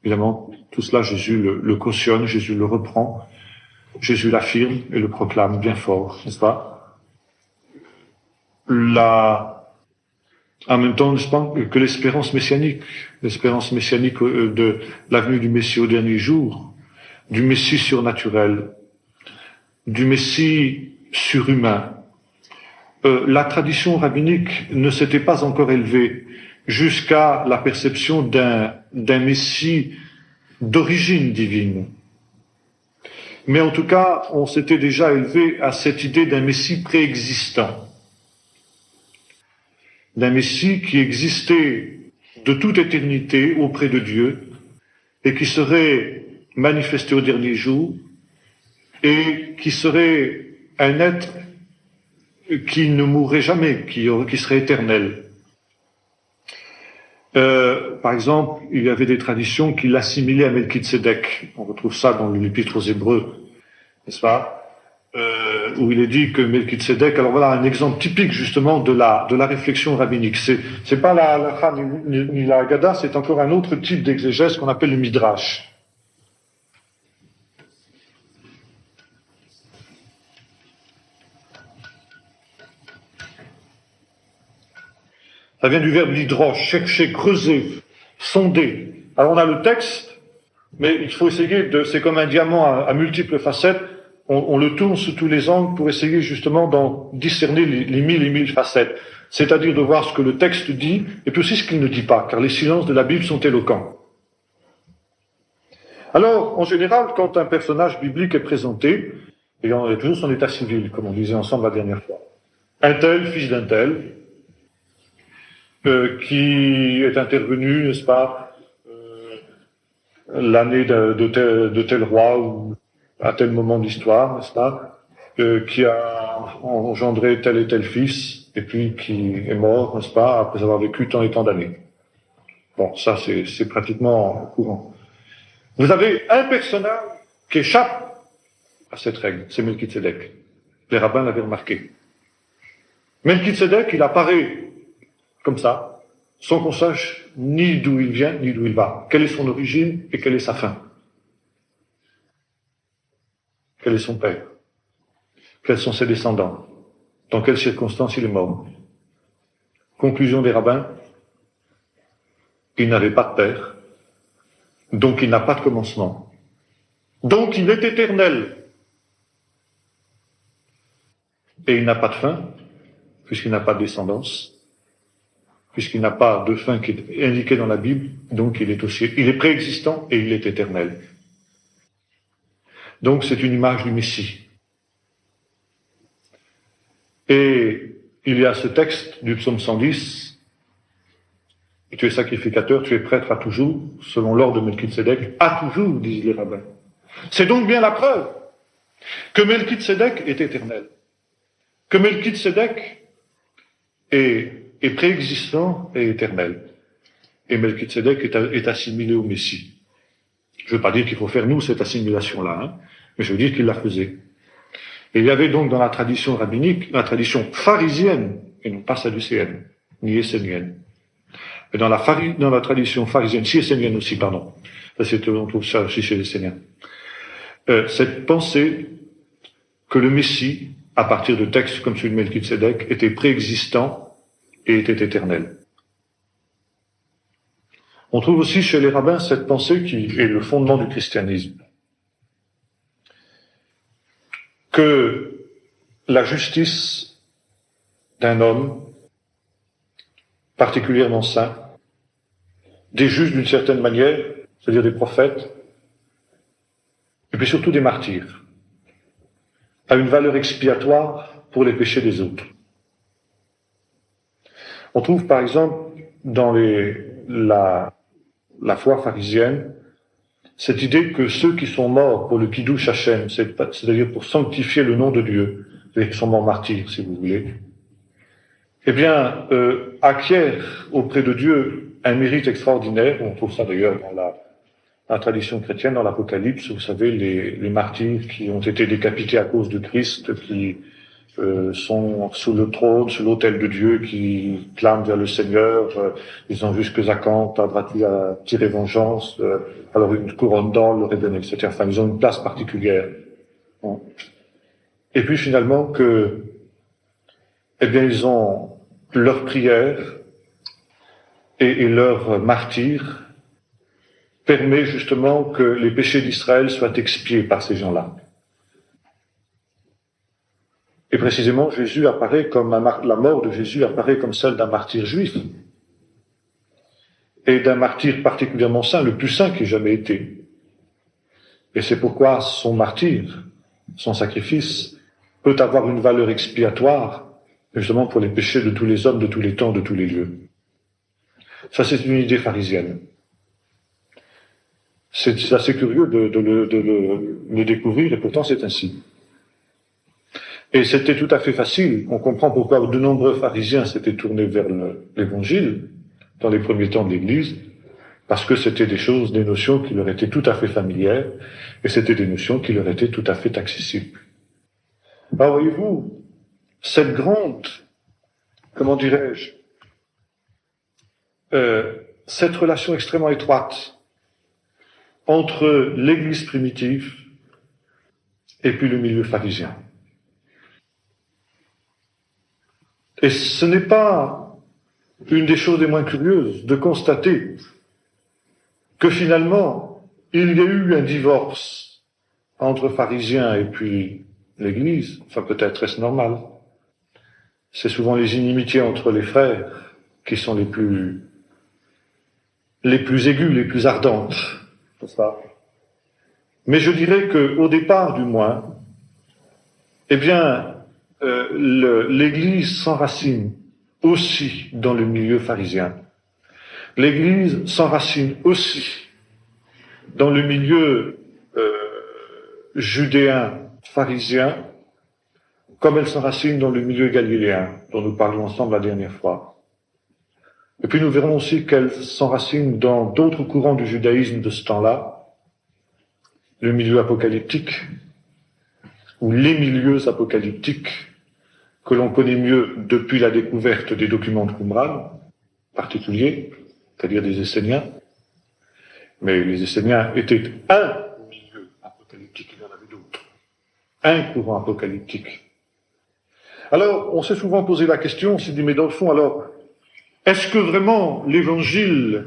Évidemment, tout cela, Jésus le cautionne, Jésus le reprend, Jésus l'affirme et le proclame bien fort, n'est-ce pas? En même temps, n'est-ce pas, que l'espérance messianique de la venue du Messie au dernier jour, du Messie surnaturel, du Messie surhumain, la tradition rabbinique ne s'était pas encore élevée jusqu'à la perception d'un Messie d'origine divine. Mais en tout cas, on s'était déjà élevé à cette idée d'un Messie préexistant, d'un Messie qui existait de toute éternité auprès de Dieu et qui serait manifesté au dernier jour et qui serait un être qui ne mourrait jamais, qui serait éternel. Par exemple, il y avait des traditions qui l'assimilaient à Melchizedek. On retrouve ça dans l'Épître aux Hébreux, n'est-ce pas? Où il est dit que Melchizedek, alors voilà un exemple typique justement de la réflexion rabbinique. C'est pas la halakha ni la Haggadah, c'est encore un autre type d'exégèse qu'on appelle le Midrash. Ça vient du verbe lidrosh, chercher, creuser, sonder. Alors on a le texte, mais il faut essayer c'est comme un diamant à multiples facettes, on le tourne sous tous les angles pour essayer justement d'en discerner les mille et mille facettes. C'est-à-dire de voir ce que le texte dit, et puis aussi ce qu'il ne dit pas, car les silences de la Bible sont éloquents. Alors, en général, quand un personnage biblique est présenté, et on a toujours son état civil, comme on disait ensemble la dernière fois. Un tel, fils d'un tel, qui est intervenu, n'est-ce pas, l'année de tel roi ou à tel moment de l'histoire, n'est-ce pas, qui a engendré tel et tel fils, et puis qui est mort, n'est-ce pas, après avoir vécu tant et tant d'années. Bon, ça c'est pratiquement courant. Vous avez un personnage qui échappe à cette règle, c'est Melchizedek. Les rabbins l'avaient remarqué. Melchizedek, il apparaît comme ça, sans qu'on sache ni d'où il vient, ni d'où il va. Quelle est son origine et quelle est sa fin? Quel est son père? Quels sont ses descendants? Dans quelles circonstances il est mort? Conclusion des rabbins, il n'avait pas de père, donc il n'a pas de commencement. Donc il est éternel. Et il n'a pas de fin, puisqu'il n'a pas de descendance, puisqu'il n'a pas de fin qui est indiqué dans la Bible, donc il est préexistant et il est éternel. Donc c'est une image du Messie. Et il y a ce texte du psaume 110, tu es sacrificateur, tu es prêtre à toujours, selon l'ordre de Melchizedek, à toujours, disent les rabbins. C'est donc bien la preuve que Melchizedek est éternel, que Melchizedek est préexistant et éternel. Et Melchizedek est assimilé au Messie. Je ne veux pas dire qu'il faut faire nous cette assimilation-là, mais je veux dire qu'il la faisait. Et il y avait donc dans la tradition rabbinique, la tradition pharisienne, et non pas sadducéenne, ni essénienne. Et dans la tradition pharisienne, si essénienne aussi, pardon, on trouve ça aussi chez les Esséniens, cette pensée que le Messie, à partir de textes comme celui de Melchizedek, était préexistant et était éternel. On trouve aussi chez les rabbins cette pensée qui est le fondement du christianisme, que la justice d'un homme particulièrement saint, des juges d'une certaine manière, c'est-à-dire des prophètes, et puis surtout des martyrs, a une valeur expiatoire pour les péchés des autres. On trouve par exemple dans la foi pharisienne cette idée que ceux qui sont morts pour le Kiddush Hashem, c'est-à-dire pour sanctifier le nom de Dieu, et qui sont morts martyrs, si vous voulez, eh bien, acquièrent auprès de Dieu un mérite extraordinaire. On trouve ça d'ailleurs dans la tradition chrétienne, dans l'Apocalypse, vous savez, les martyrs qui ont été décapités à cause de Christ, qui sont sous le trône, sous l'autel de Dieu, qui clament vers le Seigneur, ils ont jusque Zakan, à tirer vengeance, alors une couronne d'or leur est donnée, etc. Enfin, ils ont une place particulière. Bon. Et puis finalement eh bien, ils ont leur prière et leur martyr permet justement que les péchés d'Israël soient expiés par ces gens-là. Et précisément, Jésus apparaît comme la mort de Jésus apparaît comme celle d'un martyr juif. Et d'un martyr particulièrement saint, le plus saint qui ait jamais été. Et c'est pourquoi son martyr, son sacrifice, peut avoir une valeur expiatoire, justement pour les péchés de tous les hommes, de tous les temps, de tous les lieux. Ça, c'est une idée pharisienne. C'est assez curieux de le découvrir, et pourtant c'est ainsi. Et c'était tout à fait facile. On comprend pourquoi de nombreux pharisiens s'étaient tournés vers l'Évangile dans les premiers temps de l'Église, parce que c'était des notions qui leur étaient tout à fait familières, et c'était des notions qui leur étaient tout à fait accessibles. Alors voyez-vous, cette grande, comment dirais-je, cette relation extrêmement étroite entre l'Église primitive et puis le milieu pharisien. Et ce n'est pas une des choses les moins curieuses de constater que finalement, il y a eu un divorce entre pharisiens et puis l'Église. Enfin, peut-être est-ce normal. C'est souvent les inimitiés entre les frères qui sont les plus aiguës, les plus ardentes. C'est ça. Mais je dirais qu'au départ, du moins, eh bien, l'Église s'enracine aussi dans le milieu pharisien. L'Église s'enracine aussi dans le milieu judéen, pharisien, comme elle s'enracine dans le milieu galiléen, dont nous parlions ensemble la dernière fois. Et puis nous verrons aussi qu'elle s'enracine dans d'autres courants du judaïsme de ce temps-là, le milieu apocalyptique, ou les milieux apocalyptiques que l'on connaît mieux depuis la découverte des documents de Qumran, particuliers, c'est-à-dire des Esséniens. Mais les Esséniens étaient un milieu apocalyptique, il y en avait d'autres. Un courant apocalyptique Alors, on s'est souvent posé la question, on s'est dit, mais dans le fond, alors, est-ce que vraiment l'évangile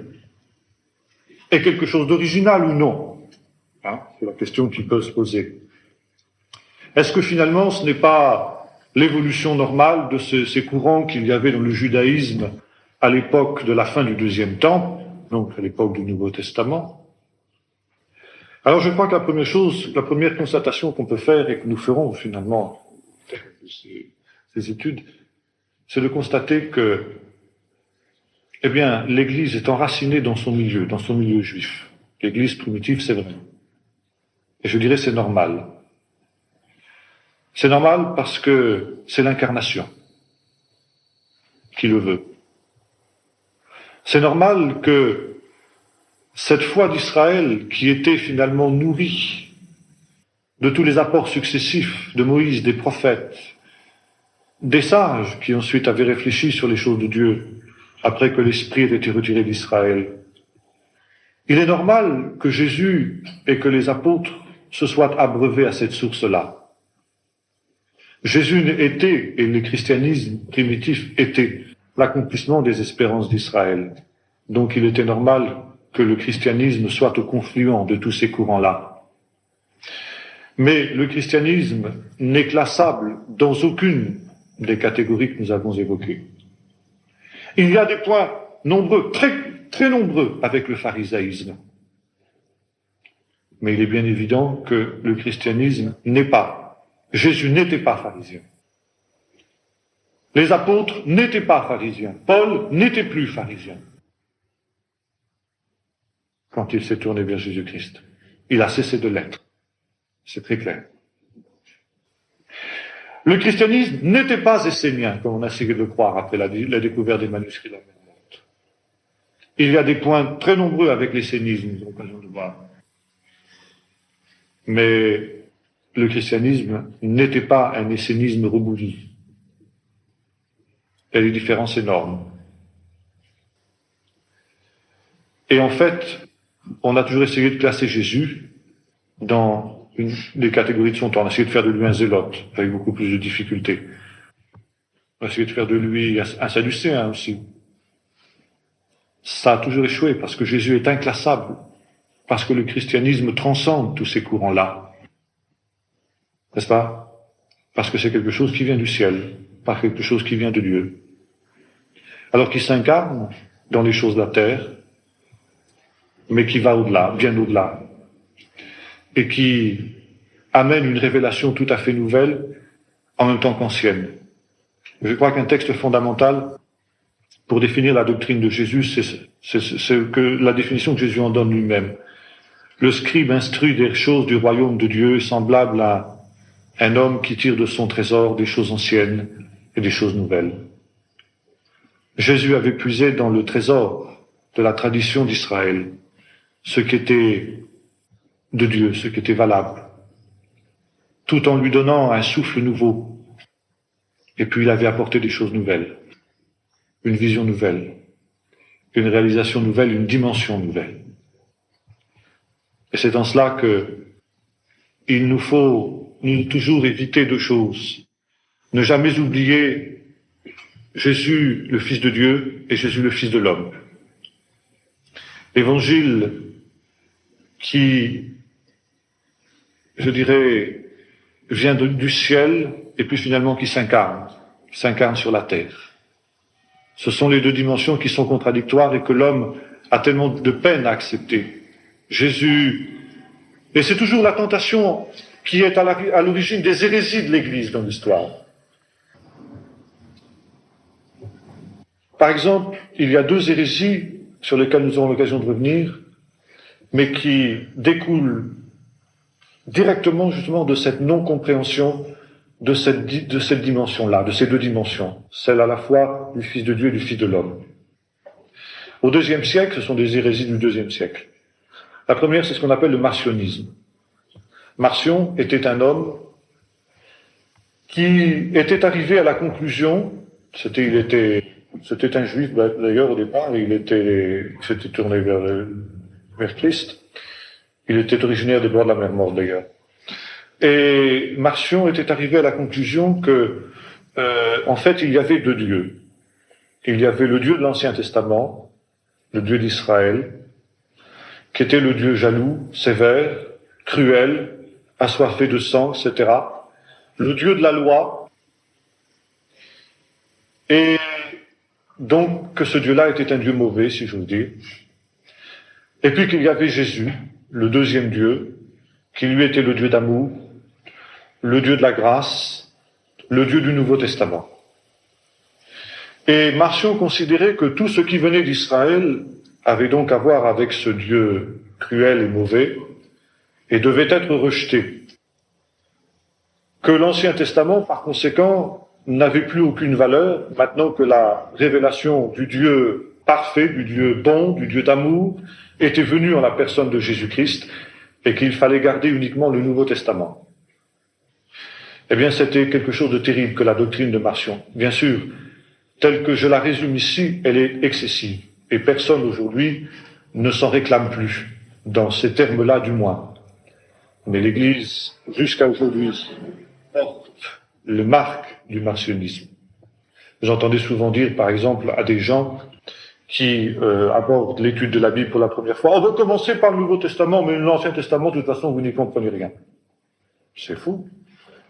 est quelque chose d'original ou non? Hein, c'est la question qui peut se poser. Est-ce que finalement ce n'est pas l'évolution normale de ces courants qu'il y avait dans le judaïsme à l'époque de la fin du deuxième temple, donc à l'époque du Nouveau Testament? Alors je crois que la première constatation qu'on peut faire et que nous ferons finalement ces études, c'est de constater que, eh bien, l'Église est enracinée dans son milieu juif. L'Église primitive, c'est vrai. Et je dirais c'est normal. C'est normal parce que c'est l'incarnation qui le veut. C'est normal que cette foi d'Israël, qui était finalement nourrie de tous les apports successifs de Moïse, des prophètes, des sages qui ensuite avaient réfléchi sur les choses de Dieu après que l'Esprit ait été retiré d'Israël, il est normal que Jésus et que les apôtres se soient abreuvés à cette source-là. Jésus était, et le christianisme primitif était, l'accomplissement des espérances d'Israël. Donc il était normal que le christianisme soit au confluent de tous ces courants-là. Mais le christianisme n'est classable dans aucune des catégories que nous avons évoquées. Il y a des points nombreux, très, très nombreux avec le pharisaïsme. Mais il est bien évident que le christianisme Jésus n'était pas pharisien. Les apôtres n'étaient pas pharisiens. Paul n'était plus pharisien quand il s'est tourné vers Jésus-Christ. Il a cessé de l'être. C'est très clair. Le christianisme n'était pas essénien, comme on a essayé de le croire après la découverte des manuscrits de la mer Morte. Il y a des points très nombreux avec l'essénisme, nous avons l'occasion de voir. Mais le christianisme n'était pas un essénisme rebouli. Il y a des différences énormes. Et en fait, on a toujours essayé de classer Jésus dans des catégories de son temps. On a essayé de faire de lui un zélote, avec beaucoup plus de difficultés. On a essayé de faire de lui un sadducéen aussi. Ça a toujours échoué, parce que Jésus est inclassable, parce que le christianisme transcende tous ces courants-là. N'est-ce pas? Parce que c'est quelque chose qui vient du ciel, pas quelque chose qui vient de Dieu. Alors qu'il s'incarne dans les choses de la terre, mais qui va au-delà, bien au-delà, et qui amène une révélation tout à fait nouvelle, en même temps qu'ancienne. Je crois qu'un texte fondamental pour définir la doctrine de Jésus, c'est que la définition que Jésus en donne lui-même. Le scribe instruit des choses du royaume de Dieu, semblable à un homme qui tire de son trésor des choses anciennes et des choses nouvelles. Jésus avait puisé dans le trésor de la tradition d'Israël ce qui était de Dieu, ce qui était valable, tout en lui donnant un souffle nouveau. Et puis il avait apporté des choses nouvelles, une vision nouvelle, une réalisation nouvelle, une dimension nouvelle. Et c'est en cela que il nous faut toujours éviter deux choses. Ne jamais oublier Jésus, le Fils de Dieu, et Jésus, le Fils de l'homme. L'évangile qui, je dirais, vient du ciel, et puis finalement qui s'incarne sur la terre. Ce sont les deux dimensions qui sont contradictoires et que l'homme a tellement de peine à accepter. Jésus, et c'est toujours la tentation qui est à l'origine des hérésies de l'Église dans l'histoire. Par exemple, il y a deux hérésies sur lesquelles nous aurons l'occasion de revenir, mais qui découlent directement justement de cette non-compréhension de cette dimension-là, de ces deux dimensions, celle à la fois du Fils de Dieu et du Fils de l'homme. Au IIe siècle, ce sont des hérésies du IIe siècle. La première, c'est ce qu'on appelle le marcionisme. Marcion était un homme qui était arrivé à la conclusion, c'était un juif d'ailleurs au départ, il s'était tourné vers Christ, il était originaire des bords de la mer Morte d'ailleurs. Et Marcion était arrivé à la conclusion que en fait, il y avait deux dieux. Il y avait le Dieu de l'Ancien Testament, le Dieu d'Israël, qui était le Dieu jaloux, sévère, cruel, assoiffé de sang, etc. Le Dieu de la loi. Et donc que ce Dieu-là était un Dieu mauvais, si j'ose dire. Et puis qu'il y avait Jésus, le deuxième Dieu, qui lui était le Dieu d'amour, le Dieu de la grâce, le Dieu du Nouveau Testament. Et Marcion considérait que tout ce qui venait d'Israël avait donc à voir avec ce Dieu cruel et mauvais et devait être rejeté. Que l'Ancien Testament, par conséquent, n'avait plus aucune valeur maintenant que la révélation du Dieu parfait, du Dieu bon, du Dieu d'amour était venue en la personne de Jésus-Christ et qu'il fallait garder uniquement le Nouveau Testament. Eh bien, c'était quelque chose de terrible que la doctrine de Marcion. Bien sûr, telle que je la résume ici, elle est excessive. Et personne aujourd'hui ne s'en réclame plus, dans ces termes-là du moins. Mais l'Église, jusqu'à aujourd'hui, porte le marque du marcionisme. J'entendais souvent dire, par exemple, à des gens qui abordent l'étude de la Bible pour la première fois, on veut commencer par le Nouveau Testament, mais l'Ancien Testament, de toute façon, vous n'y comprenez rien. C'est fou.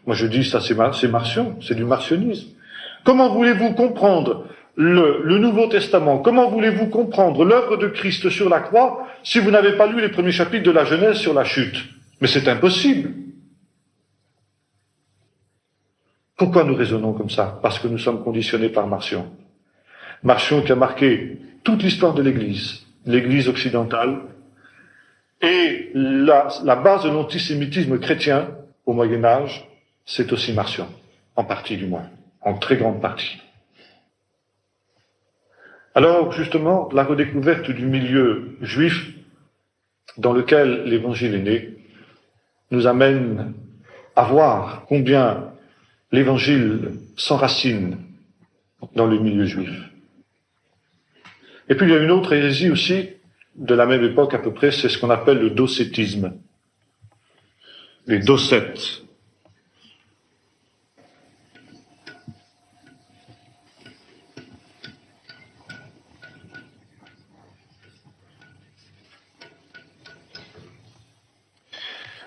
Moi, je dis, ça, c'est martion, c'est du martionnisme. Comment voulez-vous comprendre le Nouveau Testament? Comment voulez-vous comprendre l'œuvre de Christ sur la croix si vous n'avez pas lu les premiers chapitres de la Genèse sur la chute? Mais c'est impossible. Pourquoi nous raisonnons comme ça? Parce que nous sommes conditionnés par Marcion. Marcion qui a marqué toute l'histoire de l'Église occidentale, et la base de l'antisémitisme chrétien au Moyen-Âge, c'est aussi Marcion, en partie du moins, en très grande partie. Alors, justement, la redécouverte du milieu juif dans lequel l'Évangile est né nous amène à voir combien l'Évangile s'enracine dans le milieu juif. Et puis il y a une autre hérésie aussi, de la même époque à peu près, c'est ce qu'on appelle le docétisme. Les docètes.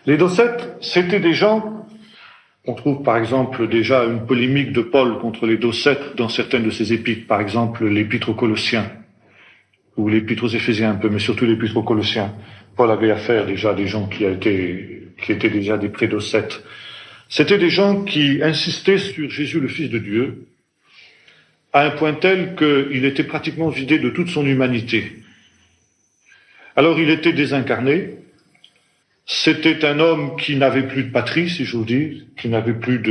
Les docètes, c'était des gens, on trouve par exemple déjà une polémique de Paul contre les docètes dans certaines de ses épîtres, par exemple l'épître aux Colossiens, ou l'épître aux Éphésiens un peu, mais surtout l'épître aux Colossiens. Paul avait affaire déjà à des gens qui étaient déjà des prédocètes. C'était des gens qui insistaient sur Jésus le Fils de Dieu, à un point tel qu'il était pratiquement vidé de toute son humanité. Alors il était désincarné, c'était un homme qui n'avait plus de patrie, si j'ose dire, qui n'avait plus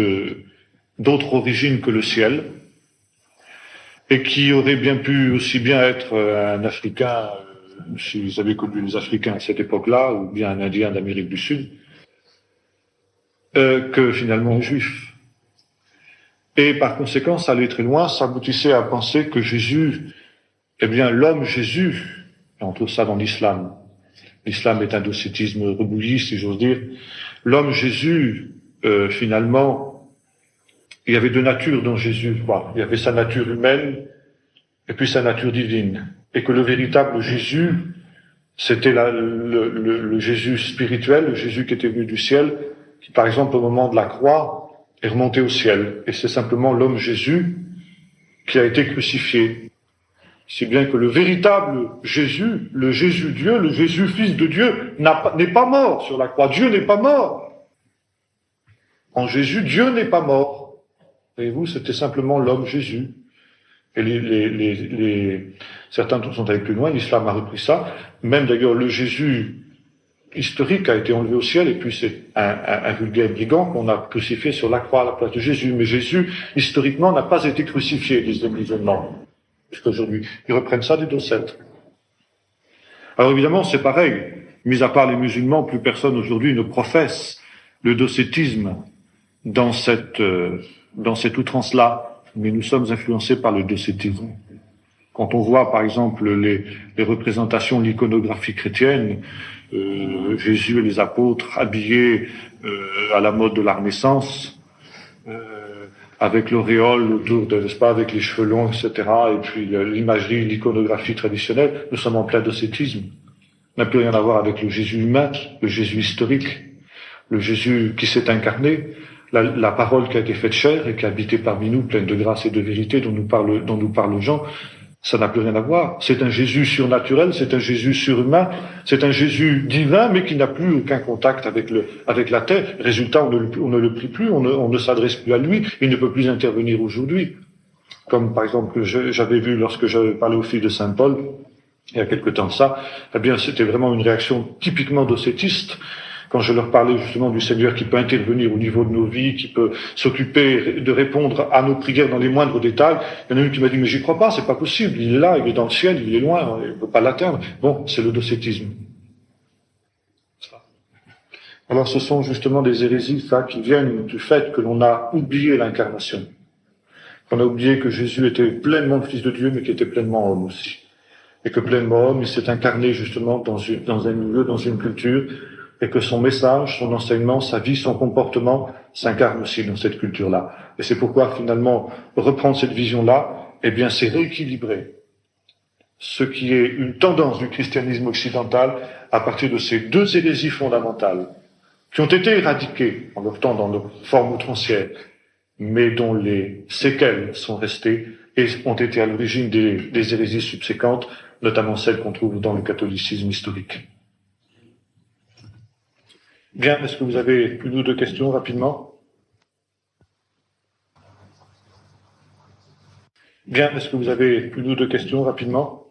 d'autre origine que le ciel, et qui aurait bien pu aussi bien être un Africain, si vous avez connu les Africains à cette époque-là, ou bien un Indien d'Amérique du Sud, que finalement un Juif. Et par conséquent, ça allait très loin, ça aboutissait à penser que Jésus, eh bien l'homme Jésus, et on trouve ça dans l'islam. L'islam est un docétisme rebouilli, si j'ose dire. L'homme Jésus, finalement, il y avait deux natures dans Jésus. Il y avait sa nature humaine et puis sa nature divine. Et que le véritable Jésus, c'était le Jésus spirituel, le Jésus qui était venu du ciel, qui par exemple au moment de la croix est remonté au ciel. Et c'est simplement l'homme Jésus qui a été crucifié. C'est bien que le véritable Jésus, le Jésus Dieu, le Jésus Fils de Dieu, n'est pas mort sur la croix. Dieu n'est pas mort. En Jésus, Dieu n'est pas mort. Voyez-vous, c'était simplement l'homme Jésus. Et certains sont allés plus loin, l'islam a repris ça. Même d'ailleurs, le Jésus historique a été enlevé au ciel, et puis c'est un vulgaire brigand qu'on a crucifié sur la croix à la place de Jésus. Mais Jésus, historiquement, n'a pas été crucifié, disent les musulmans. Jusqu'aujourd'hui. Ils reprennent ça des docètes. Alors évidemment, c'est pareil. Mis à part les musulmans, plus personne aujourd'hui ne professe le docétisme dans cette outrance-là. Mais nous sommes influencés par le docétisme. Quand on voit, par exemple, les représentations de l'iconographie chrétienne, Jésus et les apôtres habillés à la mode de la Renaissance, avec l'auréole autour de, n'est-ce pas, avec les cheveux longs, etc., et puis l'imagerie, l'iconographie traditionnelle, nous sommes en plein docétisme. Ça n'a plus rien à voir avec le Jésus humain, le Jésus historique, le Jésus qui s'est incarné, la parole qui a été faite chair et qui a habité parmi nous, pleine de grâce et de vérité, dont nous parle Jean. Ça n'a plus rien à voir. C'est un Jésus surnaturel, c'est un Jésus surhumain, c'est un Jésus divin, mais qui n'a plus aucun contact avec la terre. Résultat, on ne le prie plus, on ne s'adresse plus à lui, il ne peut plus intervenir aujourd'hui. Comme par exemple, j'avais vu lorsque j'avais parlé aux filles de Saint Paul, il y a quelque temps de ça, eh bien, c'était vraiment une réaction typiquement docétiste. Quand je leur parlais justement du Seigneur qui peut intervenir au niveau de nos vies, qui peut s'occuper de répondre à nos prières dans les moindres détails, il y en a une qui m'a dit, mais j'y crois pas, c'est pas possible, il est là, il est dans le ciel, il est loin, on ne peut pas l'atteindre. Bon, c'est le docétisme. Alors ce sont justement des hérésies, ça, qui viennent du fait que l'on a oublié l'incarnation. Qu'on a oublié que Jésus était pleinement le Fils de Dieu, mais qui était pleinement homme aussi. Et que pleinement homme, il s'est incarné justement dans un milieu, dans une culture, et que son message, son enseignement, sa vie, son comportement s'incarne aussi dans cette culture-là. Et c'est pourquoi, finalement, reprendre cette vision-là, eh bien, c'est rééquilibrer ce qui est une tendance du christianisme occidental à partir de ces deux hérésies fondamentales, qui ont été éradiquées en leur temps dans leur forme outrancière, mais dont les séquelles sont restées et ont été à l'origine des hérésies subséquentes, notamment celles qu'on trouve dans le catholicisme historique. Bien, est-ce que vous avez une ou deux questions rapidement? Bien, est-ce que vous avez une ou deux questions rapidement?